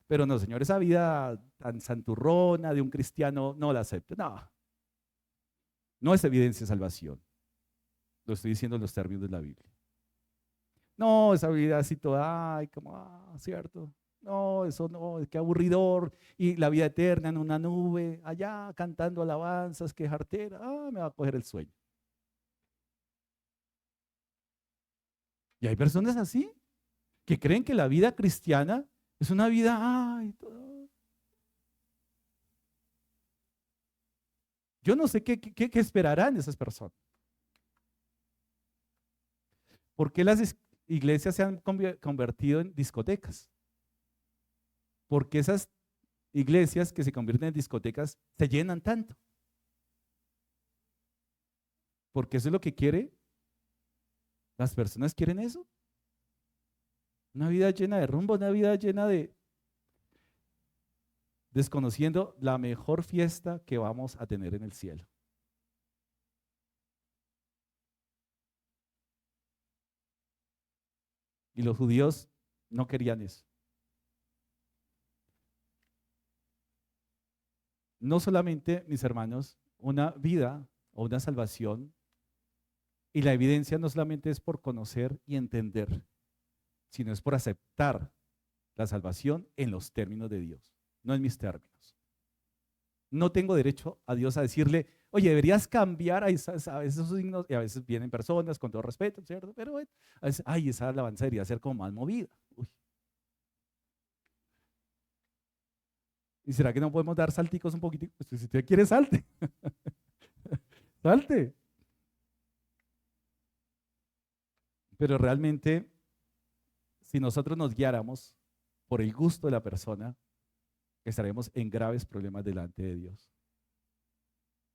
pero no, Señor, esa vida tan santurrona de un cristiano no la acepto. No, no es evidencia de salvación. Lo estoy diciendo en los términos de la Biblia. No, esa vida así toda, ay, como, cierto. No, eso no, qué aburridor. Y la vida eterna en una nube, allá cantando alabanzas, qué jartera. Me va a coger el sueño. Y hay personas así que creen que la vida cristiana es una vida, yo no sé qué esperarán esas personas. ¿Por qué las iglesias se han convertido en discotecas? Porque esas iglesias que se convierten en discotecas se llenan tanto. Porque eso es lo que quiere. Las personas quieren eso. Una vida llena de rumbo, una vida llena de desconociendo la mejor fiesta que vamos a tener en el cielo. Y los judíos no querían eso. No solamente, mis hermanos, una vida o una salvación, y la evidencia no solamente es por conocer y entender, sino es por aceptar la salvación en los términos de Dios, no en mis términos. No tengo derecho a Dios a decirle, oye, deberías cambiar a esos signos, y a veces vienen personas con todo respeto, ¿cierto? Pero bueno, a veces, esa alabanza debería ser como más movida. Uy. ¿Y será que no podemos dar salticos un poquitico? Pues si usted quiere, salte. Salte. Pero realmente, si nosotros nos guiáramos por el gusto de la persona, estaremos en graves problemas delante de Dios.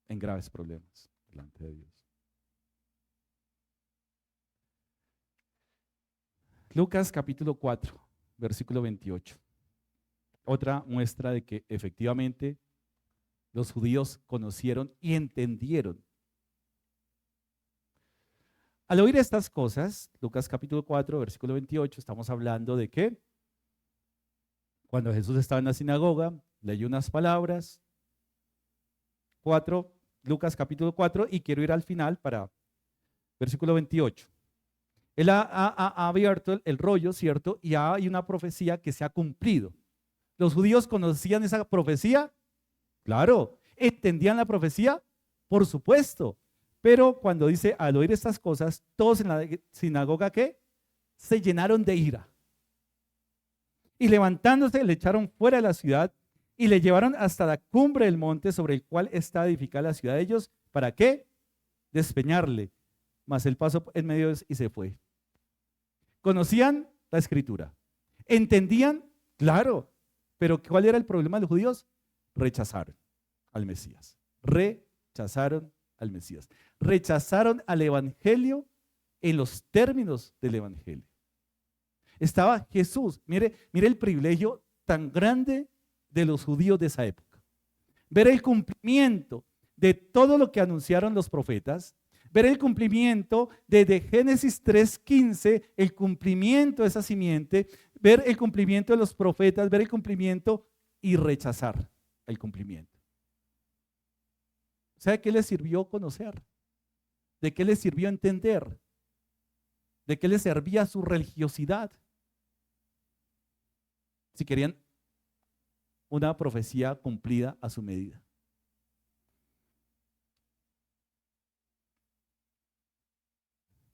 En graves problemas delante de Dios. Lucas capítulo 4, versículo 28. Otra muestra de que efectivamente los judíos conocieron y entendieron. Al oír estas cosas, Lucas capítulo 4, versículo 28, estamos hablando de que cuando Jesús estaba en la sinagoga, leyó unas palabras, Lucas capítulo 4, y quiero ir al final para versículo 28. Él ha abierto el rollo, ¿cierto? Y hay una profecía que se ha cumplido. ¿Los judíos conocían esa profecía? Claro. ¿Entendían la profecía? Por supuesto. Pero cuando dice, al oír estas cosas, todos en la sinagoga, ¿qué? Se llenaron de ira. Y levantándose, le echaron fuera de la ciudad y le llevaron hasta la cumbre del monte sobre el cual está edificada la ciudad de ellos. ¿Para qué? Despeñarle. Mas él pasó en medio y se fue. ¿Conocían la escritura? ¿Entendían? Claro. Pero ¿cuál era el problema de los judíos? Rechazaron al Mesías. Rechazaron al Mesías. Rechazaron al evangelio en los términos del evangelio. Estaba Jesús. Mire el privilegio tan grande de los judíos de esa época. Ver el cumplimiento de todo lo que anunciaron los profetas. Ver el cumplimiento desde Génesis 3:15, el cumplimiento de esa simiente, ver el cumplimiento de los profetas, ver el cumplimiento y rechazar el cumplimiento. ¿Sabe qué les sirvió conocer? ¿De qué les sirvió entender? ¿De qué les servía su religiosidad? Si querían una profecía cumplida a su medida.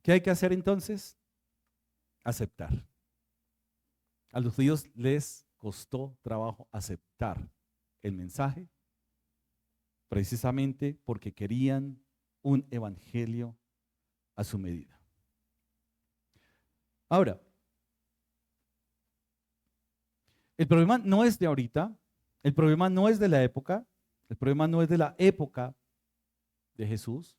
¿Qué hay que hacer entonces? Aceptar. A los judíos les costó trabajo aceptar el mensaje, precisamente porque querían un evangelio a su medida. Ahora, el problema no es de ahorita, el problema no es de la época, el problema no es de la época de Jesús.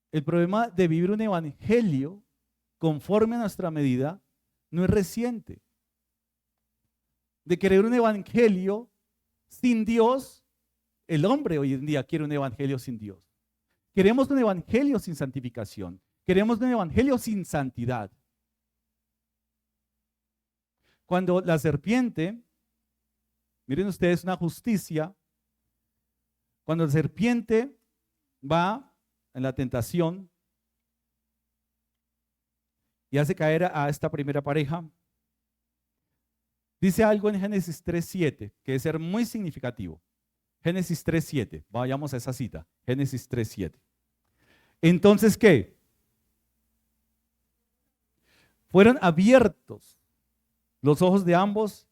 El problema de vivir un evangelio conforme a nuestra medida no es reciente. de querer un evangelio sin Dios. El hombre hoy en día quiere un evangelio sin Dios. Queremos un evangelio sin santificación. Queremos un evangelio sin santidad. Cuando la serpiente, miren ustedes una justicia, cuando la serpiente va en la tentación y hace caer a esta primera pareja, dice algo en Génesis 3:7 que debe ser muy significativo. Génesis 3:7, vayamos a esa cita, Génesis 3:7. Entonces, ¿qué? Fueron abiertos los ojos de ambos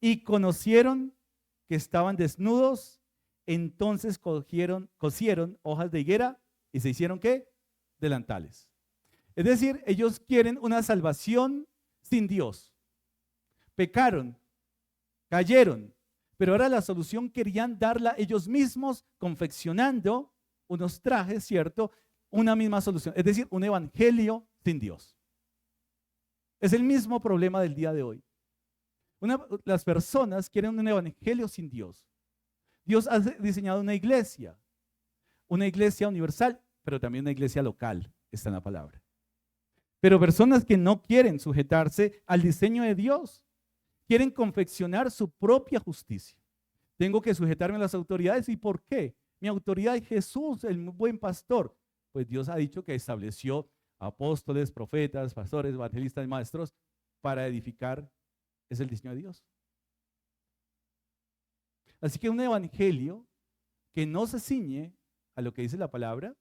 y conocieron que estaban desnudos. Entonces cosieron hojas de higuera y se hicieron ¿qué? Delantales. Es decir, ellos quieren una salvación sin Dios. Pecaron, cayeron, pero ahora la solución querían darla ellos mismos confeccionando unos trajes, ¿cierto? Una misma solución, es decir, un evangelio sin Dios. Es el mismo problema del día de hoy. Las personas quieren un evangelio sin Dios. Dios ha diseñado una iglesia universal, pero también una iglesia local, está en la palabra. Pero personas que no quieren sujetarse al diseño de Dios, quieren confeccionar su propia justicia. Tengo que sujetarme a las autoridades. ¿Y por qué? Mi autoridad es Jesús, el buen pastor. Pues Dios ha dicho que estableció apóstoles, profetas, pastores, evangelistas y maestros para edificar. Es el diseño de Dios. Así que un evangelio que no se ciñe a lo que dice la palabra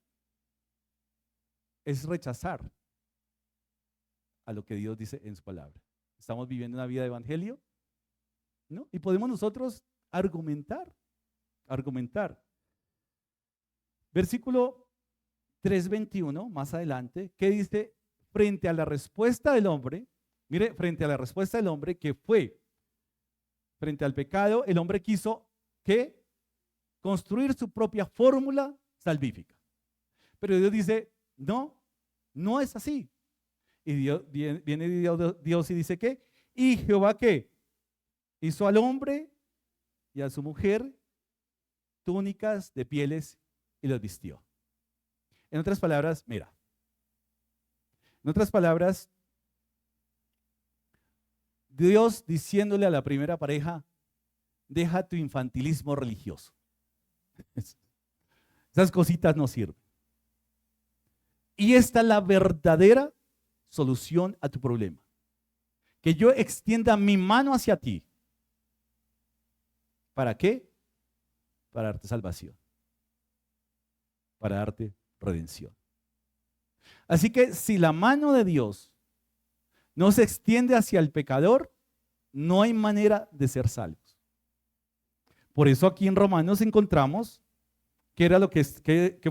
es rechazar a lo que Dios dice en su palabra. ¿Estamos viviendo una vida de evangelio? ¿No? Y podemos nosotros argumentar. Versículo 3:21, más adelante, que dice, frente a la respuesta del hombre, mire, frente a la respuesta del hombre que fue, frente al pecado, el hombre quiso, ¿qué? Construir su propia fórmula salvífica. Pero Dios dice, no, no es así. Y viene Dios y dice, ¿qué? Y Jehová, ¿qué? Hizo al hombre y a su mujer túnicas de pieles y los vistió. En otras palabras, mira, Dios diciéndole a la primera pareja, deja tu infantilismo religioso. Esas cositas no sirven. Y esta es la verdadera solución a tu problema. Que yo extienda mi mano hacia ti. ¿Para qué? Para darte salvación. Para darte redención. Así que si la mano de Dios no se extiende hacia el pecador, no hay manera de ser salvos. Por eso aquí en Romanos encontramos qué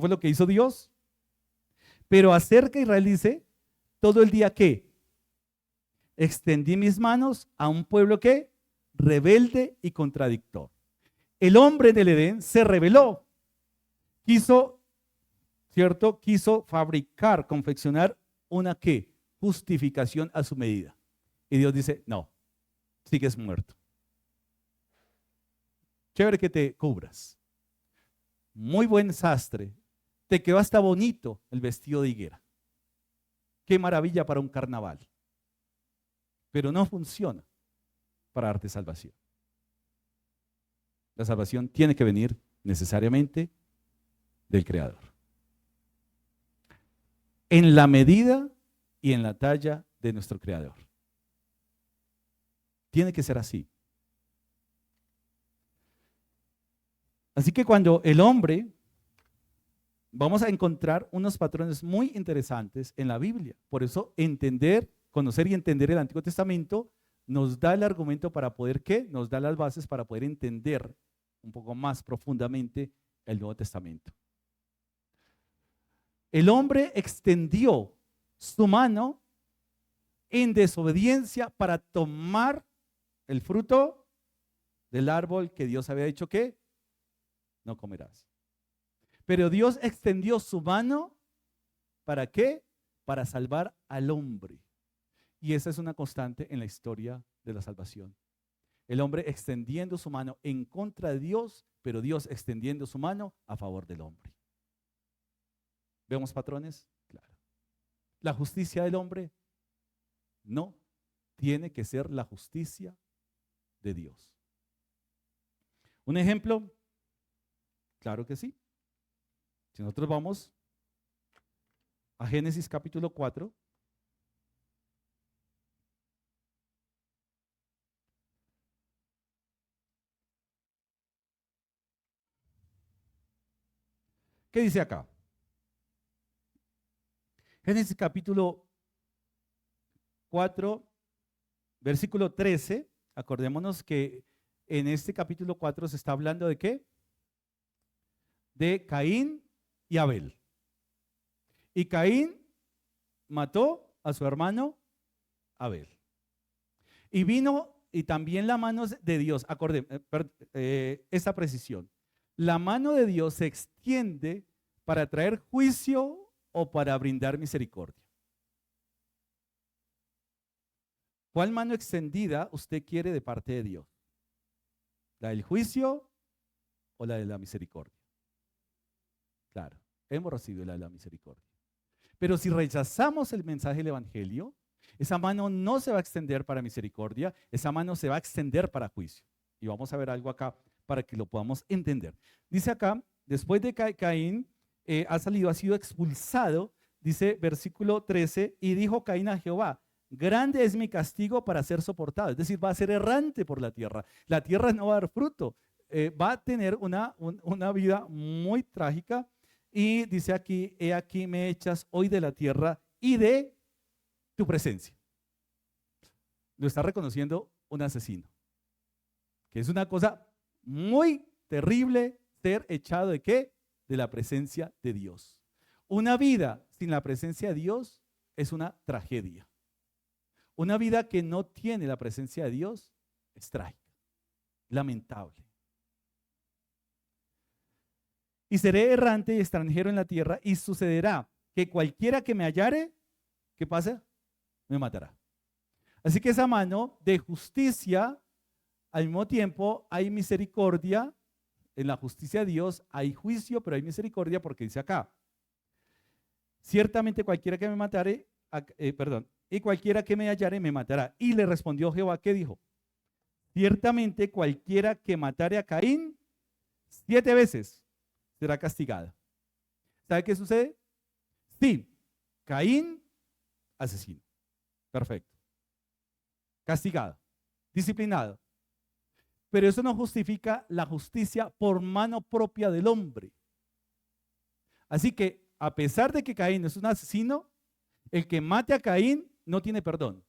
fue lo que hizo Dios. Pero acerca de Israel dice, todo el día que extendí mis manos a un pueblo que rebelde y contradictor. El hombre del Edén se rebeló, quiso fabricar, confeccionar una ¿qué? Justificación a su medida. Y Dios dice, no, sigues muerto. Chévere que te cubras. Muy buen sastre. Te quedó hasta bonito el vestido de higuera. Qué maravilla para un carnaval. Pero no funciona para darte salvación. La salvación tiene que venir necesariamente del Creador. En la medida y en la talla de nuestro Creador. Tiene que ser así. Así que cuando el hombre, vamos a encontrar unos patrones muy interesantes en la Biblia. Por eso conocer y entender el Antiguo Testamento nos da el argumento para poder, ¿qué? Nos da las bases para poder entender un poco más profundamente el Nuevo Testamento. El hombre extendió su mano en desobediencia para tomar el fruto del árbol que Dios había dicho que no comerás. Pero Dios extendió su mano, ¿para qué? Para salvar al hombre. Y esa es una constante en la historia de la salvación. El hombre extendiendo su mano en contra de Dios, pero Dios extendiendo su mano a favor del hombre. ¿Vemos patrones? Claro. La justicia del hombre no tiene que ser la justicia de Dios. ¿Un ejemplo? Claro que sí. Si nosotros vamos a Génesis capítulo 4, ¿qué dice acá? Génesis capítulo 4, versículo 13, acordémonos que en este capítulo 4 se está hablando de ¿qué? De Caín y Abel. Y Caín mató a su hermano Abel. Y vino, y también la mano de Dios, esta precisión, la mano de Dios se extiende para traer juicio o para brindar misericordia. ¿Cuál mano extendida usted quiere de parte de Dios? ¿La del juicio o la de la misericordia? Claro, hemos recibido la de la misericordia. Pero si rechazamos el mensaje del Evangelio, esa mano no se va a extender para misericordia, esa mano se va a extender para juicio. Y vamos a ver algo acá para que lo podamos entender. Dice acá, después de que Caín ha sido expulsado, dice versículo 13, y dijo Caín a Jehová, grande es mi castigo para ser soportado. Es decir, va a ser errante por la tierra. La tierra no va a dar fruto. Va a tener una vida muy trágica. Y dice aquí, he aquí me echas hoy de la tierra y de tu presencia. Lo está reconociendo un asesino. Que es una cosa muy terrible ser echado ¿de qué? De la presencia de Dios. Una vida sin la presencia de Dios es una tragedia. Una vida que no tiene la presencia de Dios es trágica, lamentable. Y seré errante y extranjero en la tierra, y sucederá que cualquiera que me hallare, ¿qué pasa? Me matará. Así que esa mano de justicia, al mismo tiempo hay misericordia. En la justicia de Dios hay juicio, pero hay misericordia porque dice acá, ciertamente cualquiera que me matare, y cualquiera que me hallare me matará. Y le respondió Jehová, ¿qué dijo? Ciertamente cualquiera que matare a Caín 7 veces será castigada. ¿Sabe qué sucede? Sí, Caín, asesino. Perfecto. Castigado, disciplinado. Pero eso no justifica la justicia por mano propia del hombre. Así que, a pesar de que Caín es un asesino, el que mate a Caín no tiene perdón,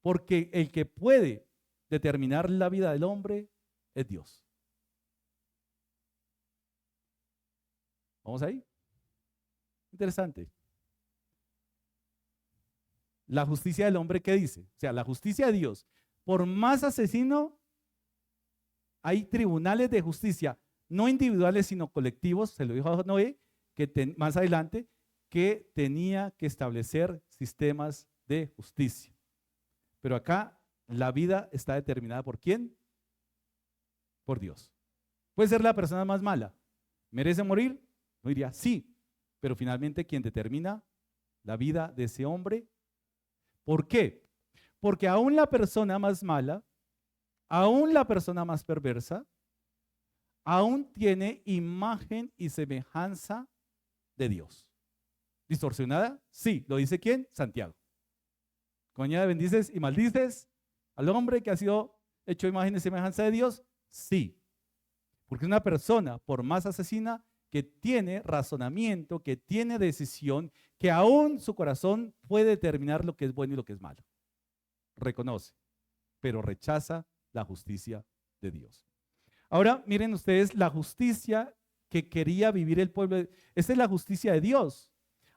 porque el que puede determinar la vida del hombre es Dios. ¿Vamos ahí? Interesante. La justicia del hombre, ¿qué dice? O sea, la justicia de Dios. Por más asesino, hay tribunales de justicia, no individuales, sino colectivos, se lo dijo a Noé, que más adelante, que tenía que establecer sistemas de justicia. Pero acá la vida está determinada ¿por quién? Por Dios. Puede ser la persona más mala. ¿Merece morir? No diría sí, pero finalmente quien determina la vida de ese hombre. ¿Por qué? Porque aún la persona más mala, aún la persona más perversa, aún tiene imagen y semejanza de Dios. ¿Distorsionada? Sí. ¿Lo dice quién? Santiago. ¿Coñada bendices y maldices al hombre que ha sido hecho imagen y semejanza de Dios? Sí. Porque es una persona, por más asesina, que tiene razonamiento, que tiene decisión, que aún su corazón puede determinar lo que es bueno y lo que es malo. Reconoce, pero rechaza la justicia de Dios. Ahora miren ustedes la justicia que quería vivir el pueblo. Esta es la justicia de Dios.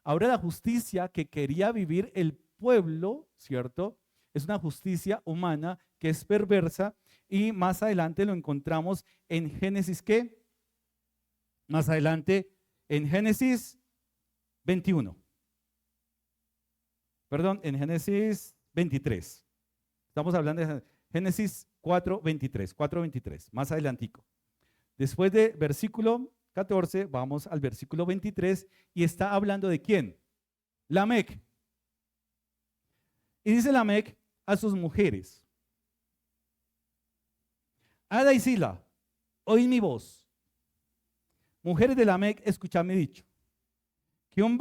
Ahora la justicia que quería vivir el pueblo, ¿cierto? Es una justicia humana que es perversa y más adelante lo encontramos en Génesis, ¿qué? Más adelante en Génesis 21. Perdón, en Génesis 23. Estamos hablando de Génesis 4:23, más adelantico. Después de versículo 14, vamos al versículo 23 y está hablando de ¿quién? Lamec. Y dice Lamec a sus mujeres: Ada y Sila, oíd mi voz. Mujeres de Lamec, escuchad mi dicho. Que un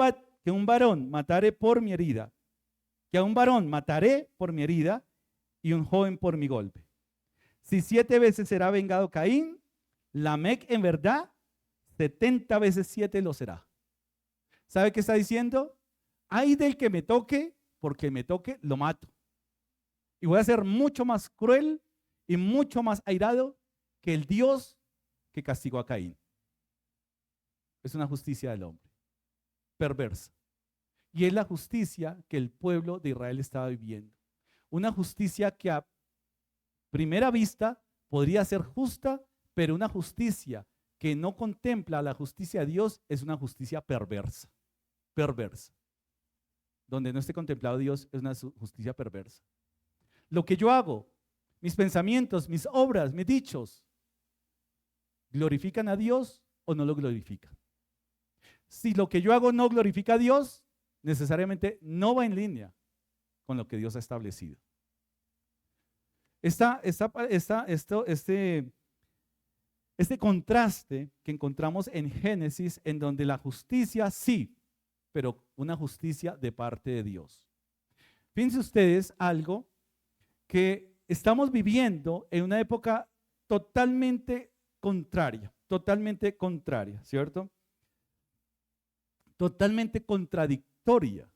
varón matare por mi herida, que a un varón mataré por mi herida y un joven por mi golpe. Si 7 veces será vengado Caín, Lamec en verdad 70 veces 7 lo será. ¿Sabe qué está diciendo? Ay del que me toque, porque me toque, lo mato. Y voy a ser mucho más cruel y mucho más airado que el Dios que castigó a Caín. Es una justicia del hombre, perversa. Y es la justicia que el pueblo de Israel estaba viviendo. Una justicia que a primera vista podría ser justa, pero una justicia que no contempla la justicia de Dios es una justicia perversa. Perversa. Donde no esté contemplado Dios es una justicia perversa. Lo que yo hago, mis pensamientos, mis obras, mis dichos, ¿glorifican a Dios o no lo glorifican? Si lo que yo hago no glorifica a Dios, necesariamente no va en línea con lo que Dios ha establecido. Este contraste que encontramos en Génesis, en donde la justicia sí, pero una justicia de parte de Dios. Fíjense ustedes algo que estamos viviendo en una época totalmente contraria, ¿cierto? Totalmente contradictoria.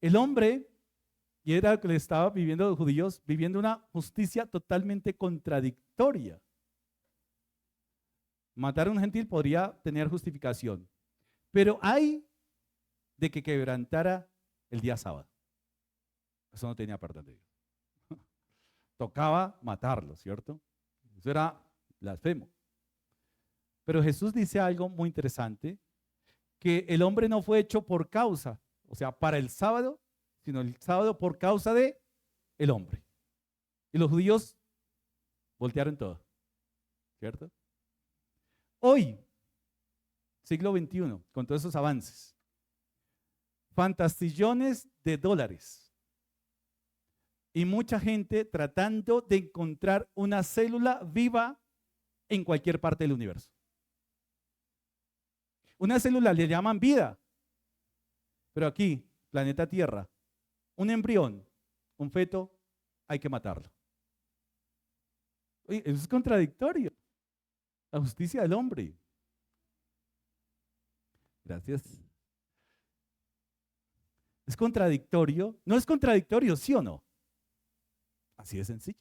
El hombre, y era lo que le estaba viviendo los judíos, viviendo una justicia totalmente contradictoria. Matar a un gentil podría tener justificación, pero hay de que quebrantara el día sábado. Eso no tenía perdón de Dios. Tocaba matarlo, ¿cierto? Eso era blasfemo. Pero Jesús dice algo muy interesante, que el hombre no fue hecho por causa, o sea, para el sábado, sino el sábado por causa de el hombre. Y los judíos voltearon todo, ¿cierto? Hoy, siglo XXI, con todos esos avances, fantastillones de dólares y mucha gente tratando de encontrar una célula viva en cualquier parte del universo. Una célula le llaman vida, pero aquí, planeta Tierra, un embrión, un feto, hay que matarlo. Oye, eso es contradictorio. La justicia del hombre. Gracias. ¿Es contradictorio? No es contradictorio, ¿sí o no? Así de sencillo.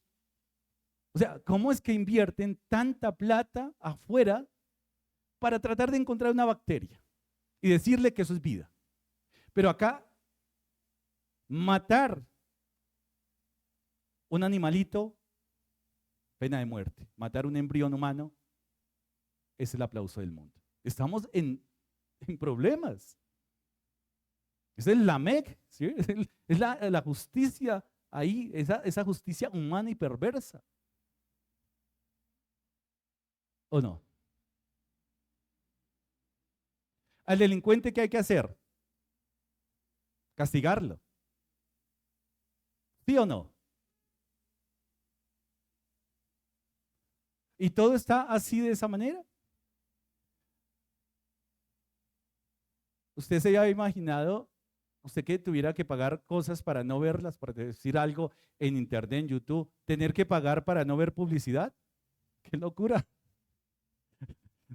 O sea, ¿cómo es que invierten tanta plata afuera para tratar de encontrar una bacteria y decirle que eso es vida? Pero acá, matar un animalito, pena de muerte. Matar un embrión humano, es el aplauso del mundo. Estamos en problemas. Es el Lamec, ¿sí? Es la justicia ahí, esa justicia humana y perversa. ¿O no? Al delincuente, ¿qué hay que hacer? Castigarlo. ¿Sí o no? ¿Y todo está así de esa manera? ¿Usted se había imaginado, usted que tuviera que pagar cosas para no verlas, para decir algo en internet, en YouTube, tener que pagar para no ver publicidad? ¡Qué locura!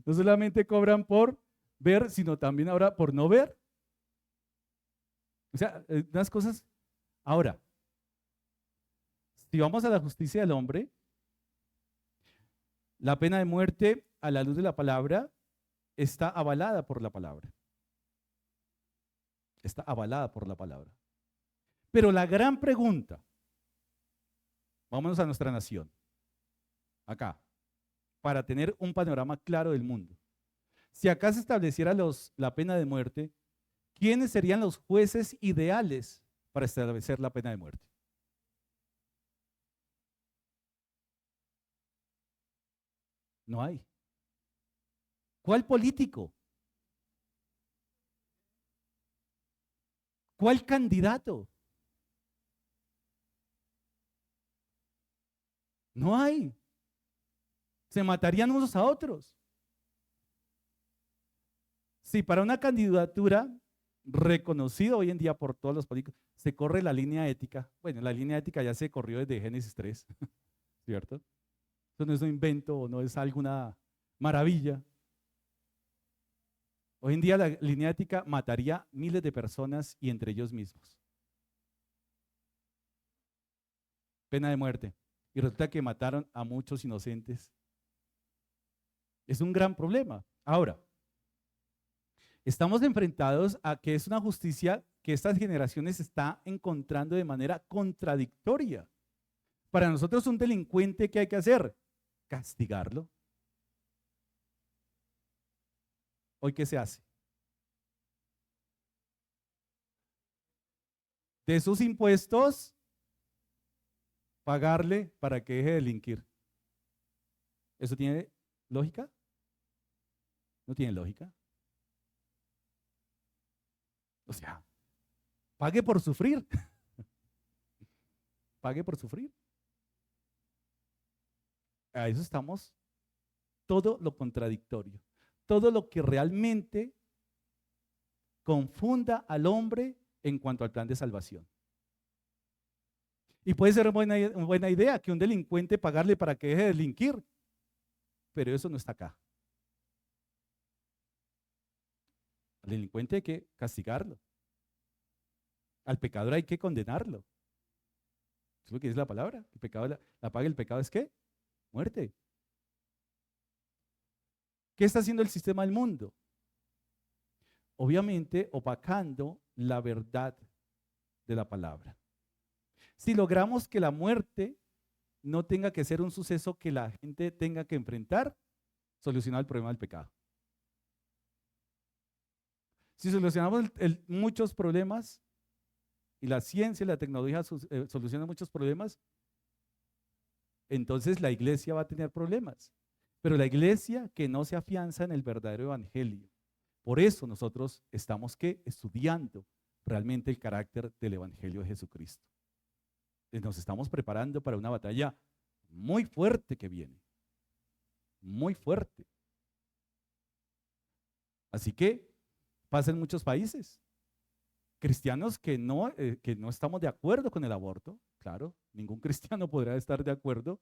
No solamente cobran por ver, sino también ahora por no ver. O sea, unas cosas. Ahora, si vamos a la justicia del hombre, la pena de muerte a la luz de la palabra está avalada por la palabra. Está avalada por la palabra. Pero la gran pregunta, vámonos a nuestra nación, acá, para tener un panorama claro del mundo. Si acá se estableciera la pena de muerte, ¿quiénes serían los jueces ideales para establecer la pena de muerte? No hay. ¿Cuál político? ¿Cuál candidato? No hay. Se matarían unos a otros. Si para una candidatura reconocida hoy en día por todos los políticos se corre la línea ética, bueno, la línea ética ya se corrió desde Génesis 3, ¿cierto? Eso no es un invento o no es alguna maravilla. Hoy en día la línea ética mataría miles de personas y entre ellos mismos. Pena de muerte. Y resulta que mataron a muchos inocentes. Es un gran problema. Ahora, estamos enfrentados a que es una justicia que estas generaciones está encontrando de manera contradictoria. Para nosotros un delincuente, ¿qué hay que hacer? Castigarlo. ¿Hoy qué se hace? De sus impuestos, pagarle para que deje de delinquir. ¿Eso tiene lógica? ¿No tiene lógica? O sea, pague por sufrir. Pague por sufrir. A eso estamos. Todo lo contradictorio. Todo lo que realmente confunda al hombre en cuanto al plan de salvación. Y puede ser una buena idea que un delincuente pagarle para que deje de delinquir, pero eso no está acá. Al delincuente hay que castigarlo. Al pecador hay que condenarlo. Eso es lo que dice la palabra. El pecado, la paga del pecado es ¿qué? Muerte. ¿Qué está haciendo el sistema del mundo? Obviamente opacando la verdad de la palabra. Si logramos que la muerte no tenga que ser un suceso que la gente tenga que enfrentar, solucionar el problema del pecado. Si solucionamos muchos problemas y la ciencia y la tecnología solucionan muchos problemas, entonces la iglesia va a tener problemas. Pero la iglesia que no se afianza en el verdadero evangelio. Por eso nosotros estamos estudiando realmente el carácter del evangelio de Jesucristo. Nos estamos preparando para una batalla muy fuerte que viene. Muy fuerte. Así que pasa en muchos países. Cristianos que no estamos de acuerdo con el aborto, claro, ningún cristiano podrá estar de acuerdo,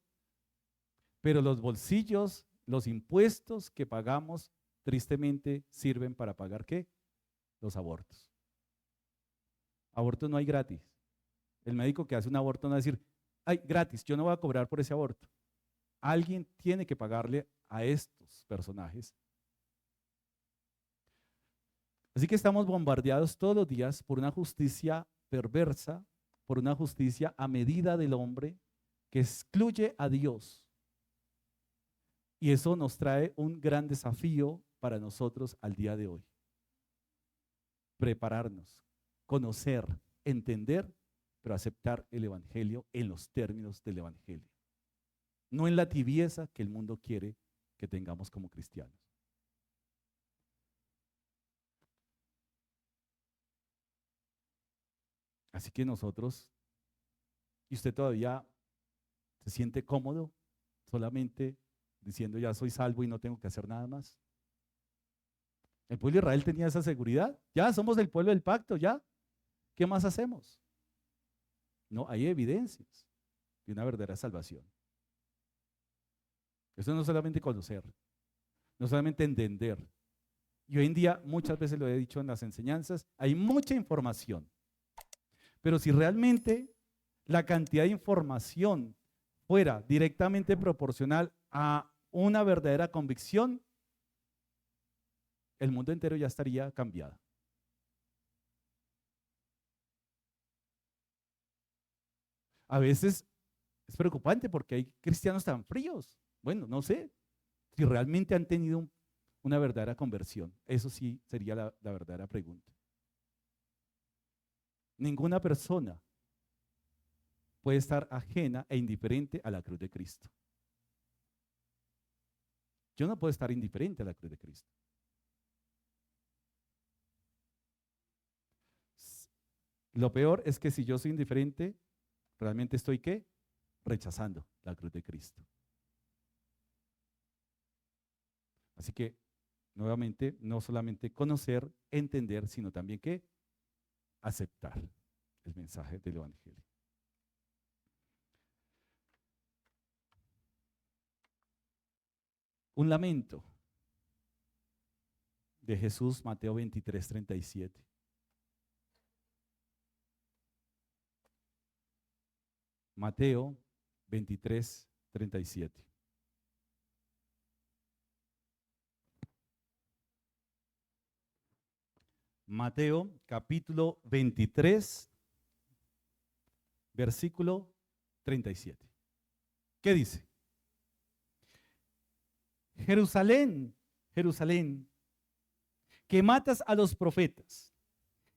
pero los bolsillos, los impuestos que pagamos, tristemente sirven para pagar ¿qué? Los abortos. Abortos no hay gratis. El médico que hace un aborto no va a decir, ay, gratis, yo no voy a cobrar por ese aborto. Alguien tiene que pagarle a estos personajes. Así que estamos bombardeados todos los días por una justicia perversa, por una justicia a medida del hombre que excluye a Dios. Y eso nos trae un gran desafío para nosotros al día de hoy. Prepararnos, conocer, entender, pero aceptar el evangelio en los términos del evangelio. No en la tibieza que el mundo quiere que tengamos como cristianos. Así que nosotros, y usted todavía se siente cómodo solamente diciendo ya soy salvo y no tengo que hacer nada más. El pueblo de Israel tenía esa seguridad. Ya somos el pueblo del pacto, ya. ¿Qué más hacemos? No, hay evidencias de una verdadera salvación. Eso no es solamente conocer, no solamente entender. Y hoy en día, muchas veces lo he dicho en las enseñanzas, hay mucha información. Pero si realmente la cantidad de información fuera directamente proporcional a una verdadera convicción, el mundo entero ya estaría cambiado. A veces es preocupante porque hay cristianos tan fríos. Bueno, no sé si realmente han tenido una verdadera conversión. Eso sí sería la verdadera pregunta. Ninguna persona puede estar ajena e indiferente a la cruz de Cristo. Yo no puedo estar indiferente a la cruz de Cristo. Lo peor es que si yo soy indiferente, realmente estoy ¿qué? Rechazando la cruz de Cristo. Así que, nuevamente, no solamente conocer, entender, sino también ¿qué? Aceptar el mensaje del Evangelio. Un lamento de Jesús, Mateo 23:37. Mateo 23:37. Mateo capítulo 23, versículo 37. ¿Qué dice? Jerusalén, Jerusalén, que matas a los profetas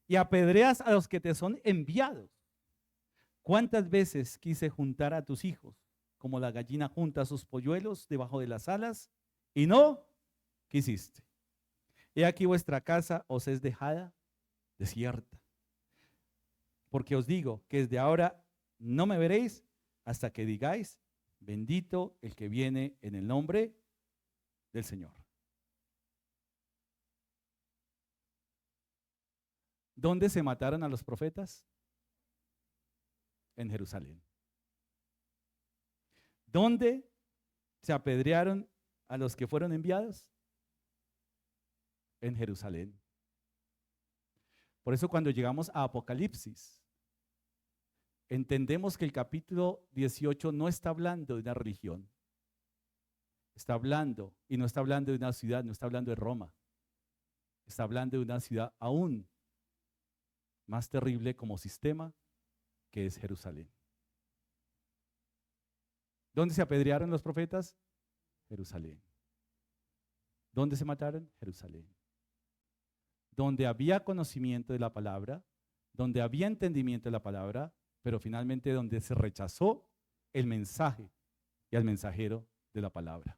y apedreas a los que te son enviados. ¿Cuántas veces quise juntar a tus hijos, como la gallina junta sus polluelos debajo de las alas, y no quisiste? He aquí vuestra casa os es dejada desierta. Porque os digo que desde ahora no me veréis hasta que digáis, bendito el que viene en el nombre del Señor. ¿Dónde se mataron a los profetas? En Jerusalén. ¿Dónde se apedrearon a los que fueron enviados? En Jerusalén. Por eso cuando llegamos a Apocalipsis, entendemos que el capítulo 18 no está hablando de una religión. Está hablando, y no está hablando de una ciudad, no está hablando de Roma. Está hablando de una ciudad aún más terrible como sistema, que es Jerusalén. ¿Dónde se apedrearon los profetas? Jerusalén. ¿Dónde se mataron? Jerusalén. Donde había conocimiento de la palabra, donde había entendimiento de la palabra, pero finalmente donde se rechazó el mensaje y al mensajero de la palabra.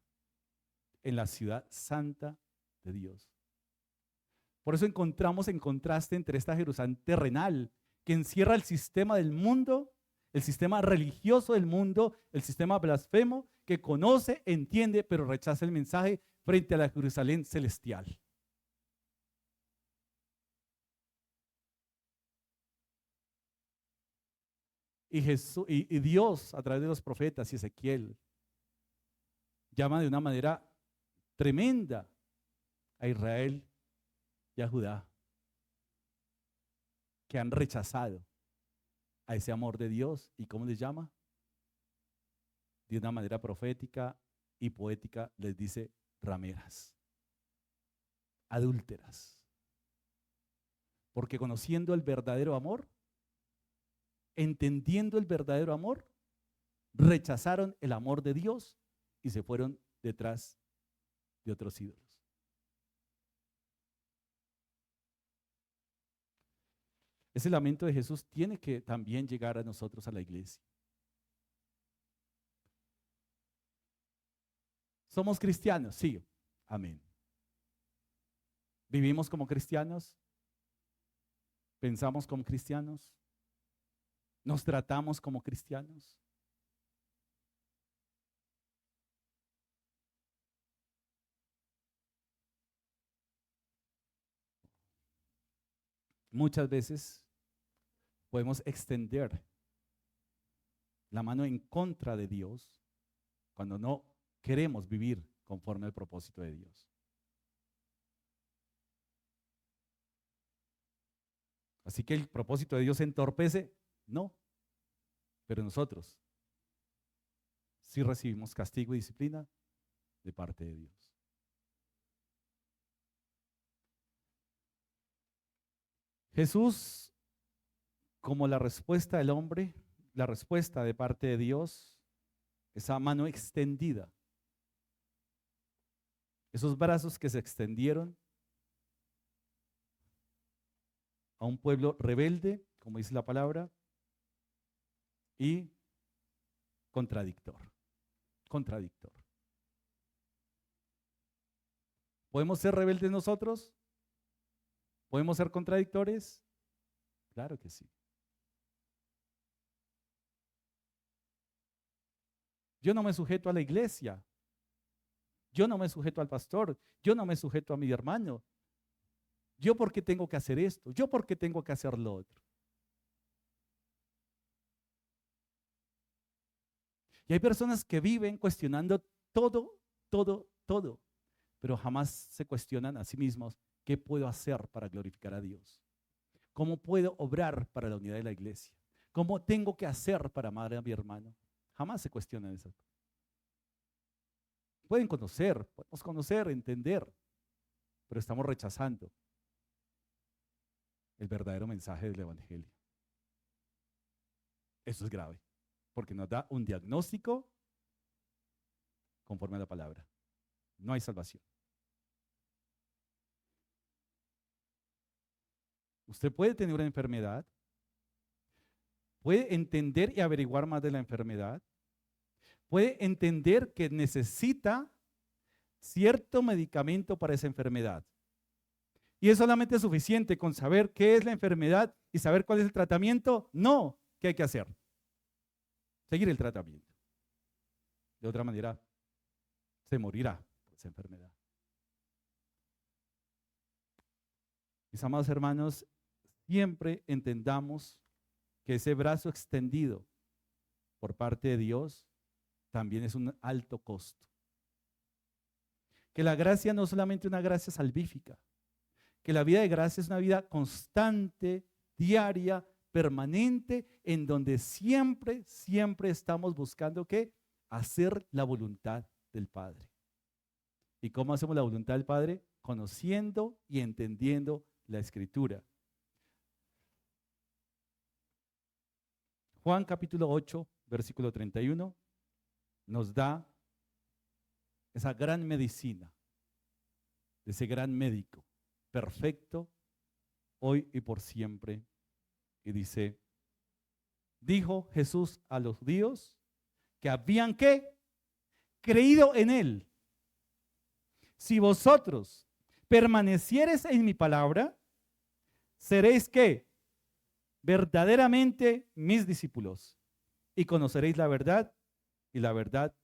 En la ciudad santa de Dios. Por eso encontramos en contraste entre esta Jerusalén terrenal, que encierra el sistema del mundo, el sistema religioso del mundo, el sistema blasfemo, que conoce, entiende, pero rechaza el mensaje frente a la Jerusalén celestial. Y Dios, a través de los profetas y Ezequiel, llama de una manera tremenda a Israel y a Judá, que han rechazado a ese amor de Dios. ¿Y cómo les llama? De una manera profética y poética les dice rameras, adúlteras. Porque conociendo el verdadero amor, entendiendo el verdadero amor, rechazaron el amor de Dios y se fueron detrás de otros ídolos. Ese lamento de Jesús tiene que también llegar a nosotros, a la iglesia. ¿Somos cristianos? Sí. Amén. ¿Vivimos como cristianos? ¿Pensamos como cristianos? ¿Nos tratamos como cristianos? Muchas veces podemos extender la mano en contra de Dios cuando no queremos vivir conforme al propósito de Dios. Así que el propósito de Dios se entorpece, no, pero nosotros sí recibimos castigo y disciplina de parte de Dios. Jesús, como la respuesta del hombre, la respuesta de parte de Dios, esa mano extendida, esos brazos que se extendieron a un pueblo rebelde, como dice la palabra, y contradictor. ¿Podemos ser rebeldes nosotros? ¿Podemos ser contradictores? Claro que sí. Yo no me sujeto a la iglesia. Yo no me sujeto al pastor. Yo no me sujeto a mi hermano. ¿Yo por qué tengo que hacer esto? ¿Yo por qué tengo que hacer lo otro? Y hay personas que viven cuestionando todo, todo, pero jamás se cuestionan a sí mismos qué puedo hacer para glorificar a Dios. ¿Cómo puedo obrar para la unidad de la iglesia? ¿Cómo tengo que hacer para amar a mi hermano? Jamás se cuestionan eso. Pueden conocer, podemos conocer, entender, pero estamos rechazando el verdadero mensaje del Evangelio. Eso es grave, porque nos da un diagnóstico conforme a la palabra. No hay salvación. Usted puede tener una enfermedad, puede entender y averiguar más de la enfermedad, puede entender que necesita cierto medicamento para esa enfermedad. ¿Y es solamente suficiente con saber qué es la enfermedad y saber cuál es el tratamiento? No, ¿qué hay que hacer? Seguir el tratamiento. De otra manera, se morirá por esa enfermedad. Mis amados hermanos, siempre entendamos que ese brazo extendido por parte de Dios también es un alto costo. Que la gracia no es solamente una gracia salvífica, que la vida de gracia es una vida constante, diaria, permanente, en donde siempre estamos buscando ¿qué? Hacer la voluntad del Padre. ¿Y cómo hacemos la voluntad del Padre? Conociendo y entendiendo la Escritura. Juan capítulo 8, versículo 31, nos da esa gran medicina de ese gran médico, perfecto, hoy y por siempre. Y dice, dijo Jesús a los judíos que habían ¿qué? Creído en él. Si vosotros permaneciereis en mi palabra, seréis ¿qué? Verdaderamente mis discípulos y conoceréis la verdad y la verdad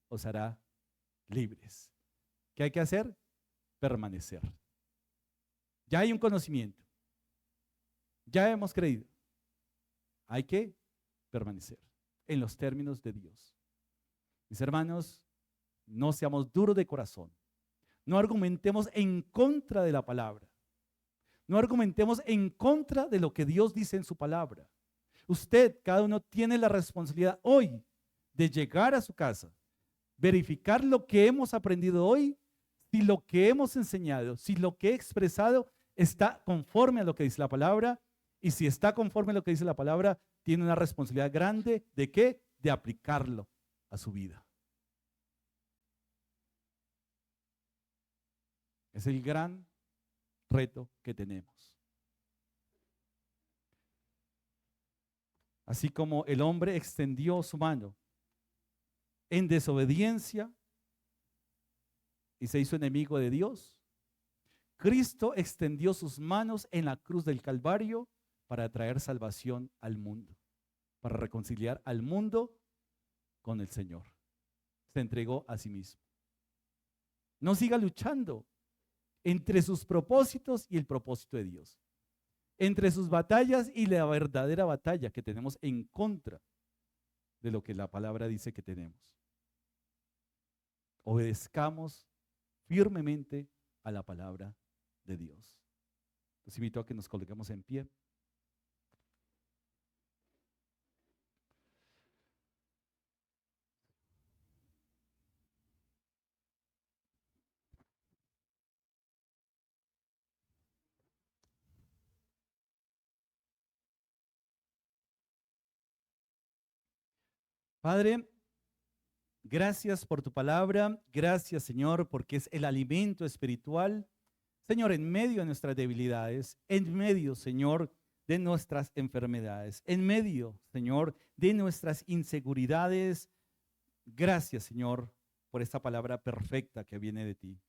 os hará libres. ¿Qué hay que hacer? Permanecer. Ya hay un conocimiento. Ya hemos creído. Hay que permanecer en los términos de Dios. Mis hermanos, no seamos duros de corazón. No argumentemos en contra de la palabra. No argumentemos en contra de lo que Dios dice en su palabra. Usted, cada uno tiene la responsabilidad hoy de llegar a su casa, verificar lo que hemos aprendido hoy, si lo que hemos enseñado, si lo que he expresado está conforme a lo que dice la palabra, y si está conforme a lo que dice la palabra, tiene una responsabilidad grande de ¿qué? De aplicarlo a su vida. Es el gran reto que tenemos. Así como el hombre extendió su mano en desobediencia y se hizo enemigo de Dios, Cristo extendió sus manos en la cruz del Calvario para traer salvación al mundo, para reconciliar al mundo con el Señor. Se entregó a sí mismo. No siga luchando entre sus propósitos y el propósito de Dios, entre sus batallas y la verdadera batalla que tenemos en contra de lo que la palabra dice que tenemos. Obedezcamos firmemente a la palabra de Dios. Los invito a que nos coloquemos en pie. Padre, gracias por tu palabra, gracias Señor porque es el alimento espiritual. Señor, en medio de nuestras debilidades, en medio Señor de nuestras enfermedades, en medio Señor de nuestras inseguridades, gracias Señor por esta palabra perfecta que viene de ti.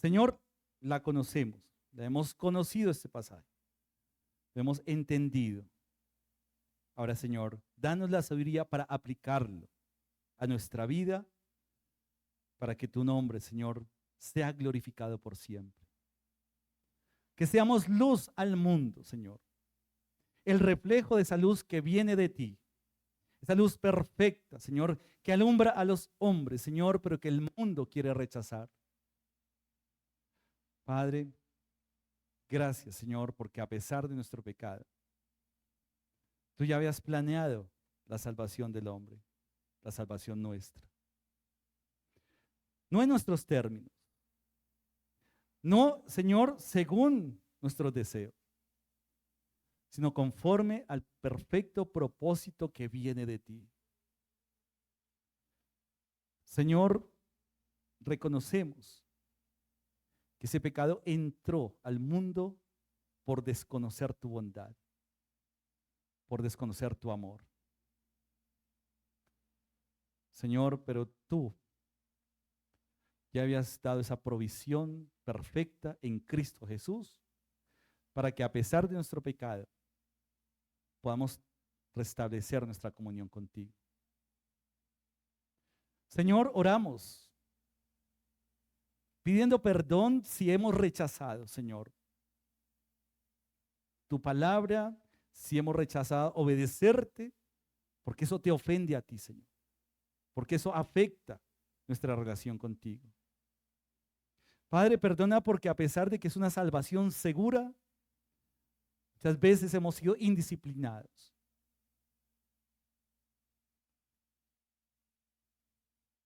Señor, la conocemos, la hemos conocido este pasaje, lo hemos entendido. Ahora, Señor, danos la sabiduría para aplicarlo a nuestra vida, para que tu nombre, Señor, sea glorificado por siempre. Que seamos luz al mundo, Señor. El reflejo de esa luz que viene de ti. Esa luz perfecta, Señor, que alumbra a los hombres, Señor, pero que el mundo quiere rechazar. Padre, gracias, Señor, porque a pesar de nuestro pecado, tú ya habías planeado la salvación del hombre, la salvación nuestra. No en nuestros términos. No, Señor, según nuestros deseos, sino conforme al perfecto propósito que viene de ti. Señor, reconocemos que ese pecado entró al mundo por desconocer tu bondad, por desconocer tu amor. Señor, pero tú ya habías dado esa provisión perfecta en Cristo Jesús para que a pesar de nuestro pecado podamos restablecer nuestra comunión contigo. Señor, oramos pidiendo perdón si hemos rechazado, Señor, tu palabra, si hemos rechazado obedecerte, porque eso te ofende a ti, Señor, porque eso afecta nuestra relación contigo. Padre, perdona porque a pesar de que es una salvación segura, muchas veces hemos sido indisciplinados.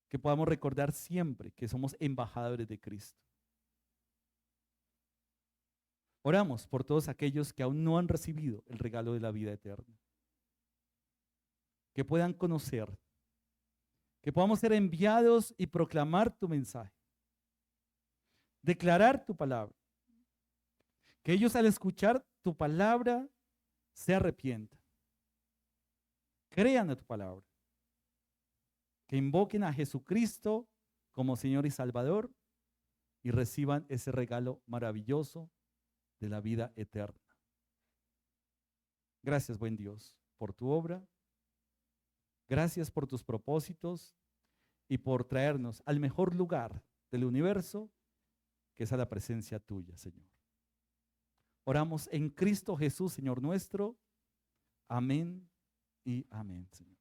Que podamos recordar siempre que somos embajadores de Cristo. Oramos por todos aquellos que aún no han recibido el regalo de la vida eterna. Que puedan conocer, que podamos ser enviados y proclamar tu mensaje. Declarar tu palabra. Que ellos al escuchar tu palabra se arrepientan. Crean a tu palabra. Que invoquen a Jesucristo como Señor y Salvador y reciban ese regalo maravilloso de la vida eterna. Gracias, buen Dios, por tu obra. Gracias por tus propósitos y por traernos al mejor lugar del universo, que es a la presencia tuya, Señor. Oramos en Cristo Jesús, Señor nuestro. Amén y amén, Señor.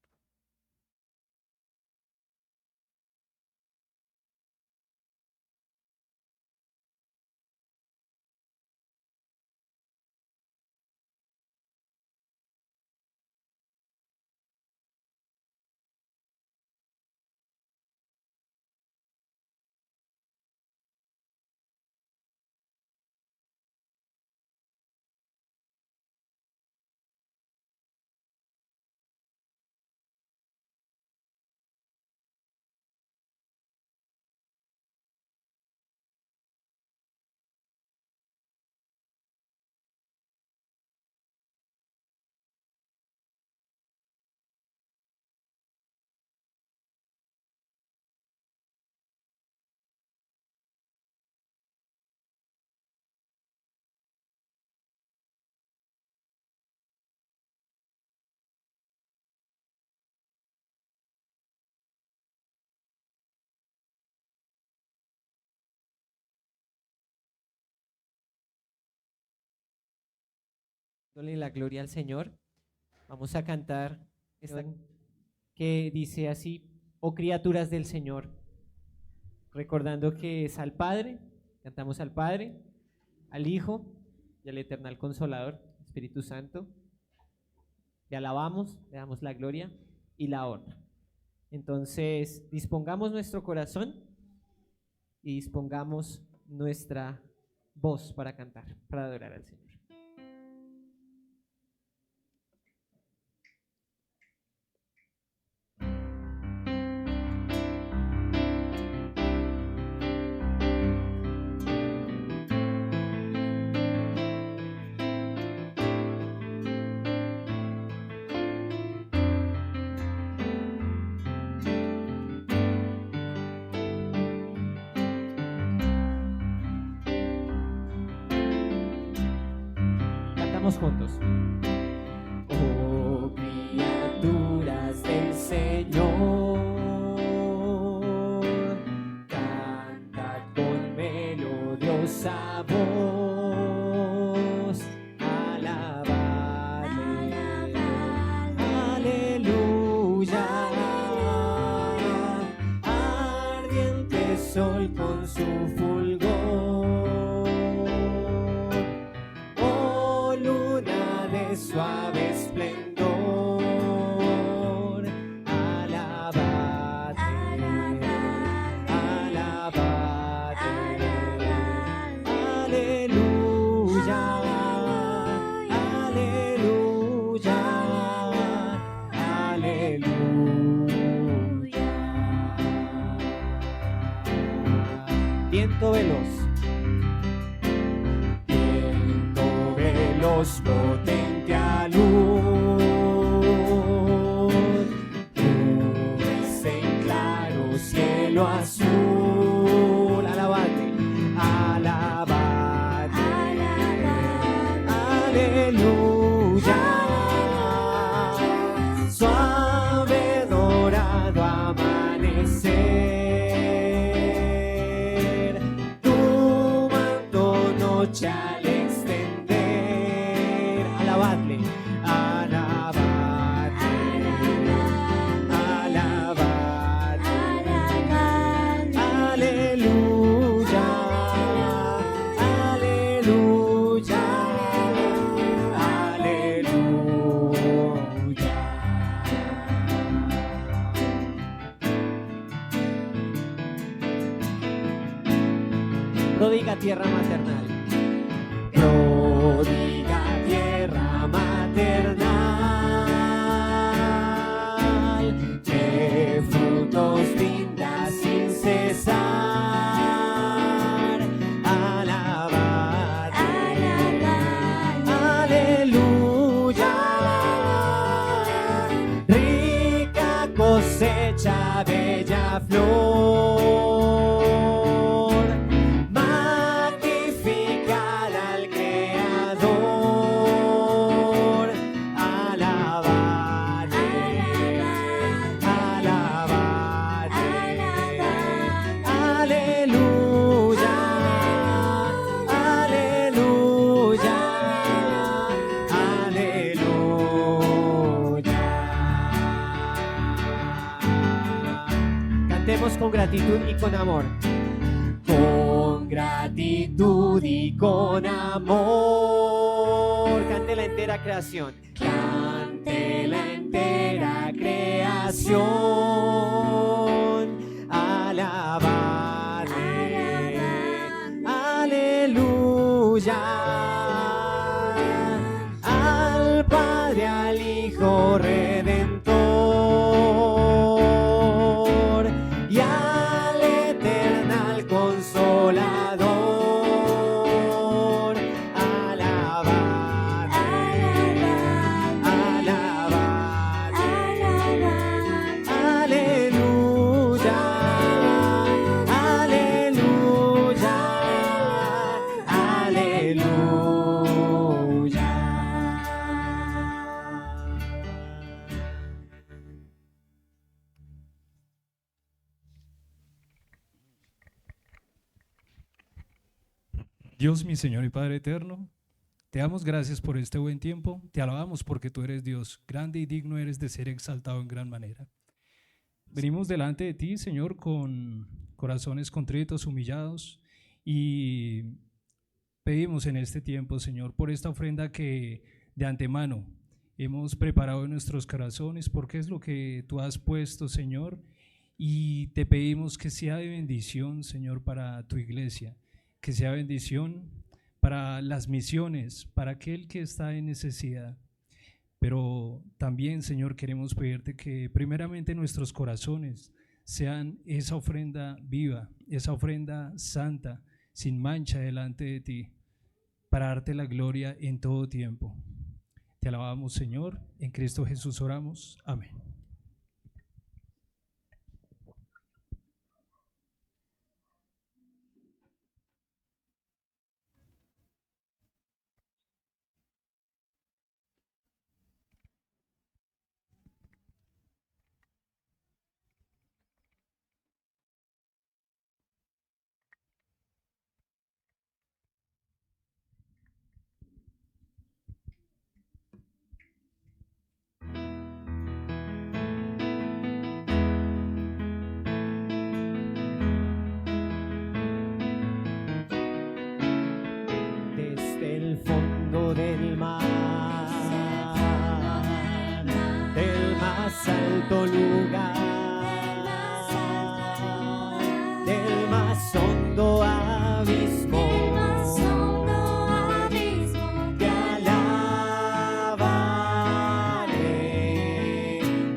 Dándole la gloria al Señor, vamos a cantar esta que dice así: oh criaturas del Señor, recordando que es al Padre, cantamos al Padre, al Hijo y al Eternal Consolador, Espíritu Santo. Le alabamos, le damos la gloria y la honra. Entonces, dispongamos nuestro corazón y dispongamos nuestra voz para cantar, para adorar al Señor. Cantemos juntos. Oh, criaturas del Señor, cantad con melodiosa voz, alabadle, aleluya, ardiente sol con su fulgor, oh luna de suave esplendor, alabadle, alabadle, aleluya, aleluya, aleluya. Viento veloz. Viento veloz, potente alud, nubes en claro cielo azul, alabadle, alabadle, aleluya, suave dorado amanecer, tu manto noche al extender, alabadle, alabadle, alabadle, aleluya, aleluya, aleluya. Prodiga tierra maternal. Prodiga tierra maternal, que frutos brinda sin cesar, alabadle, aleluya, rica cosecha, bella flor, magnificar al Creador, alabadle, alabadle, aleluya, aleluya, aleluya. Cantemos con gratitud y con amor. Con gratitud y con amor, Cante la entera creación. cante la entera creación, alabadle, aleluya, al Padre, al Hijo Redentor y al Eternal Consolador, alabadle, alabadle, aleluya, aleluya, aleluya. Dios, mi Señor y Padre eterno, te damos gracias por este buen tiempo, te alabamos porque tú eres Dios, grande y digno eres de ser exaltado en gran manera. Venimos delante de ti, Señor, con corazones contritos, humillados, y pedimos en este tiempo, Señor, por esta ofrenda que de antemano hemos preparado en nuestros corazones, porque es lo que tú has puesto, Señor, y te pedimos que sea de bendición, Señor, para tu iglesia, que sea bendición para las misiones, para aquel que está en necesidad. Pero también, Señor, queremos pedirte que primeramente nuestros corazones sean esa ofrenda viva, esa ofrenda santa, sin mancha delante de ti, para darte la gloria en todo tiempo. Te alabamos, Señor, en Cristo Jesús oramos. Amén. fondo del mar, del más alto lugar, del más hondo abismo. Te alabaré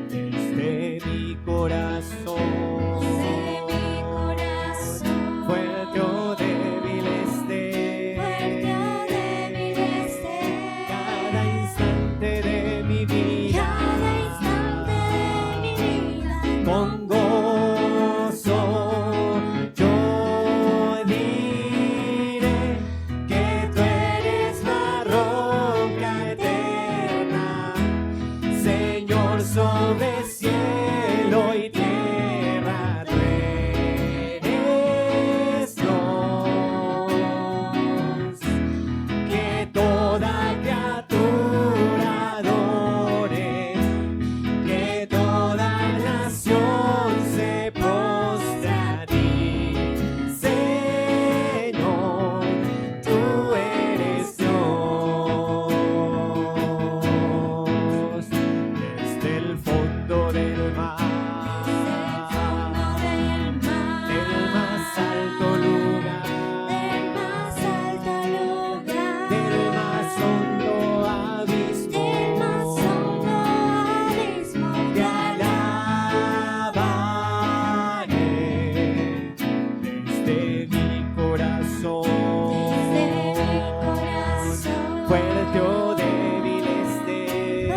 desde mi corazón. Fuerte o débil esté, cada instante de mi vida, con gozo yo diré que tú eres la roca eterna, Señor, sobre cielo y tierra. Tú eres Dios, que toda criatura adore, que toda nación se postre a ti. Señor, tú eres Dios. Desde el fondo del mar, del más alto lugar, del más hondo abismo, te alabaré desde mi corazón. Fuerte o débil esté,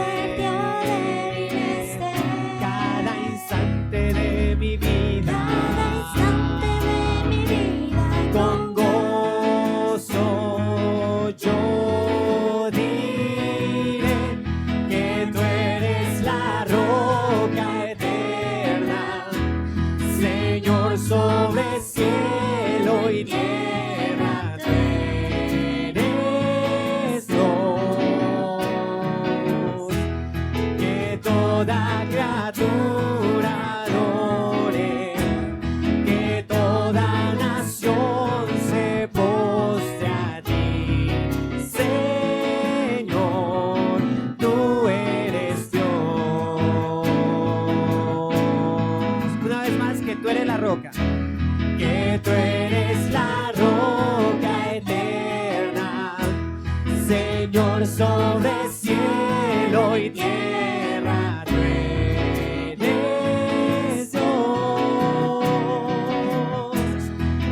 cada instante de mi vida, con gozo yo diré que tú eres la roca eterna, Señor, sobre cielo y tierra. Tú eres Dios, que toda criatura adore, que toda nación se postre a ti. Señor, tú eres Dios. Una vez más, que tú eres la roca, que tú eres la roca eterna, Señor, sobre cielo y tierra. Tú eres Dios,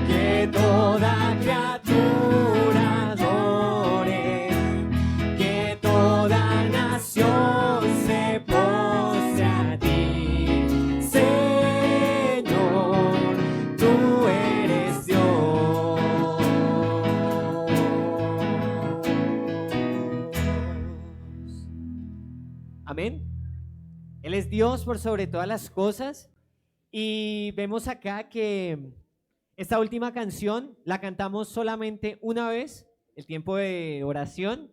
que toda criatura adore, que toda nación se postre a ti. Señor, tú eres Dios. Amén. Él es Dios por sobre todas las cosas. Y vemos acá que esta última canción la cantamos solamente una vez, el tiempo de oración.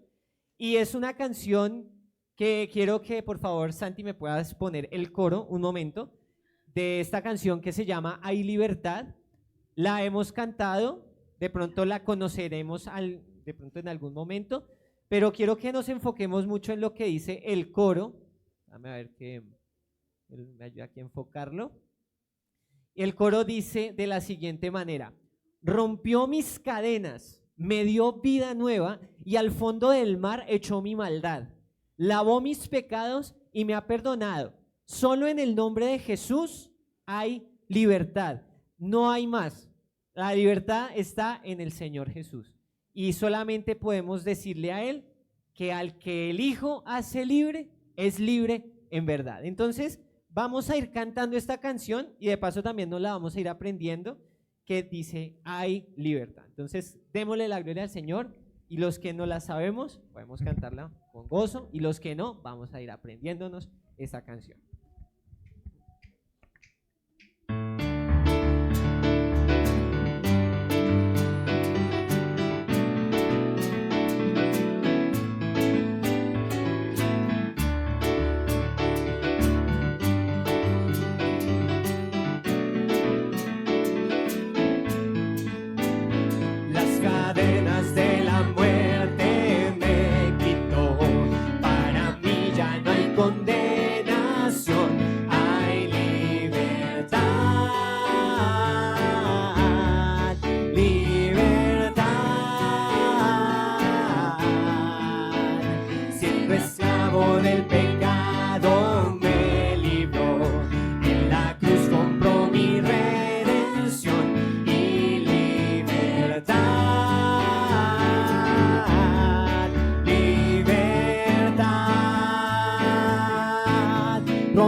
Y es una canción que quiero que por favor, Santi, me puedas poner el coro un momento de esta canción que se llama Hay Libertad. La hemos cantado, de pronto la conoceremos de pronto en algún momento, pero quiero que nos enfoquemos mucho en lo que dice el coro. Dame a ver que él me ayuda aquí a enfocarlo. El coro dice de la siguiente manera: rompió mis cadenas, me dio vida nueva y al fondo del mar echó mi maldad. Lavó mis pecados y me ha perdonado. Solo en el nombre de Jesús hay libertad. No hay más. La libertad está en el Señor Jesús. Y solamente podemos decirle a Él que al que el Hijo hace libre, es libre en verdad. Entonces, vamos a ir cantando esta canción y de paso también nos la vamos a ir aprendiendo, que dice, hay libertad. Entonces, démosle la gloria al Señor, y los que no la sabemos, podemos cantarla con gozo, y los que no, vamos a ir aprendiéndonos esta canción. Las cadenas de la muerte me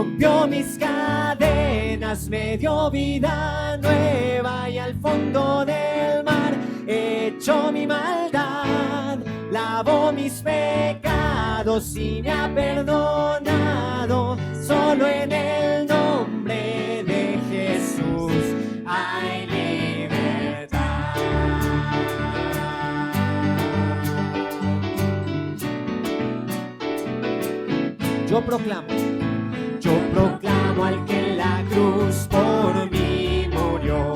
rompió mis cadenas, me dio vida nueva y al fondo del mar echó mi maldad, lavó mis pecados y me ha perdonado. Solo en el nombre de Jesús hay libertad. Yo proclamo al que en la cruz por mí murió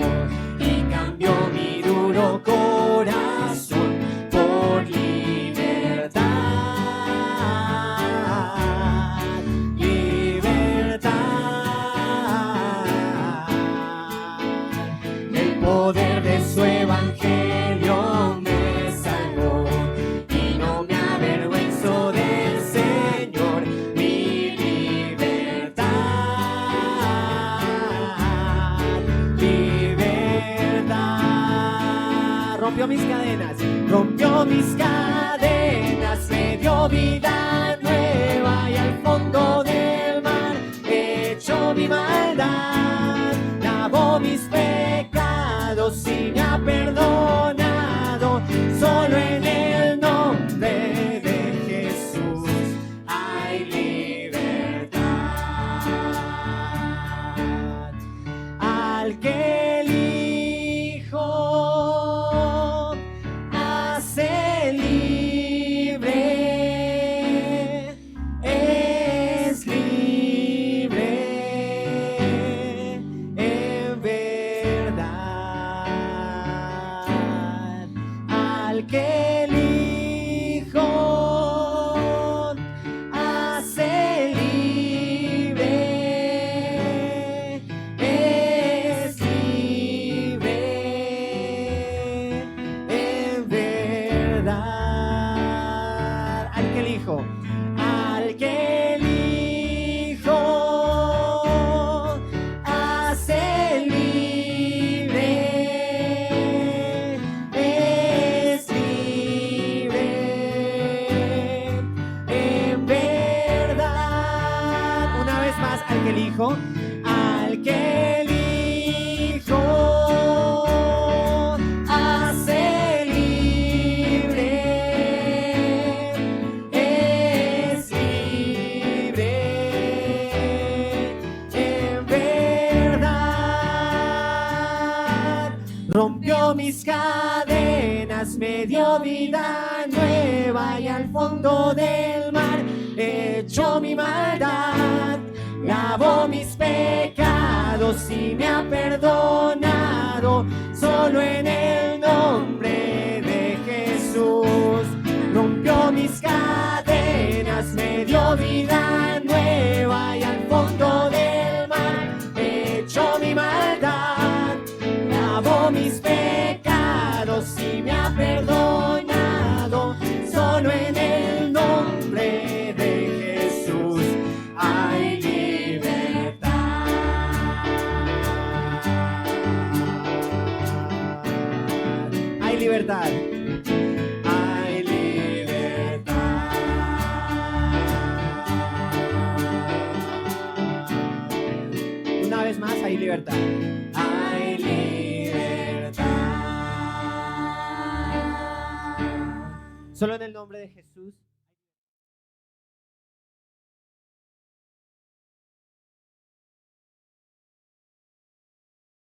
y cambió mi duro corazón por libertad. Libertad. El poder de su evangelio me salvó y no me avergüenzo del Señor. Mi libertad, libertad. Rompió mis cadenas, me dio vida nueva y al fondo del mar echó mi maldad, lavó mis pecados y me ha perdonado. Solo en el nombre de Jesús hay libertad. Al que el Hijo hace libre, es libre en verdad. Al que el Hijo hace libre, es libre en verdad. Al que el Hijo hace libre, es libre en verdad. Una vez más, al que el Hijo hace libre, es libre en verdad. Rompió mis cadenas, me dio vida nueva y al fondo del mar echó mi maldad, lavó mis pecados y me ha perdonado. Solo en el nombre de Jesús rompió mis cadenas, me dio vida nueva y al fondo del mar echó mi maldad, lavó mis pecados y me ha perdonado. Solo en el nombre de Jesús hay libertad. Hay libertad. Hay libertad. Una vez más, hay libertad. Hay libertad. Solo en el nombre de Jesús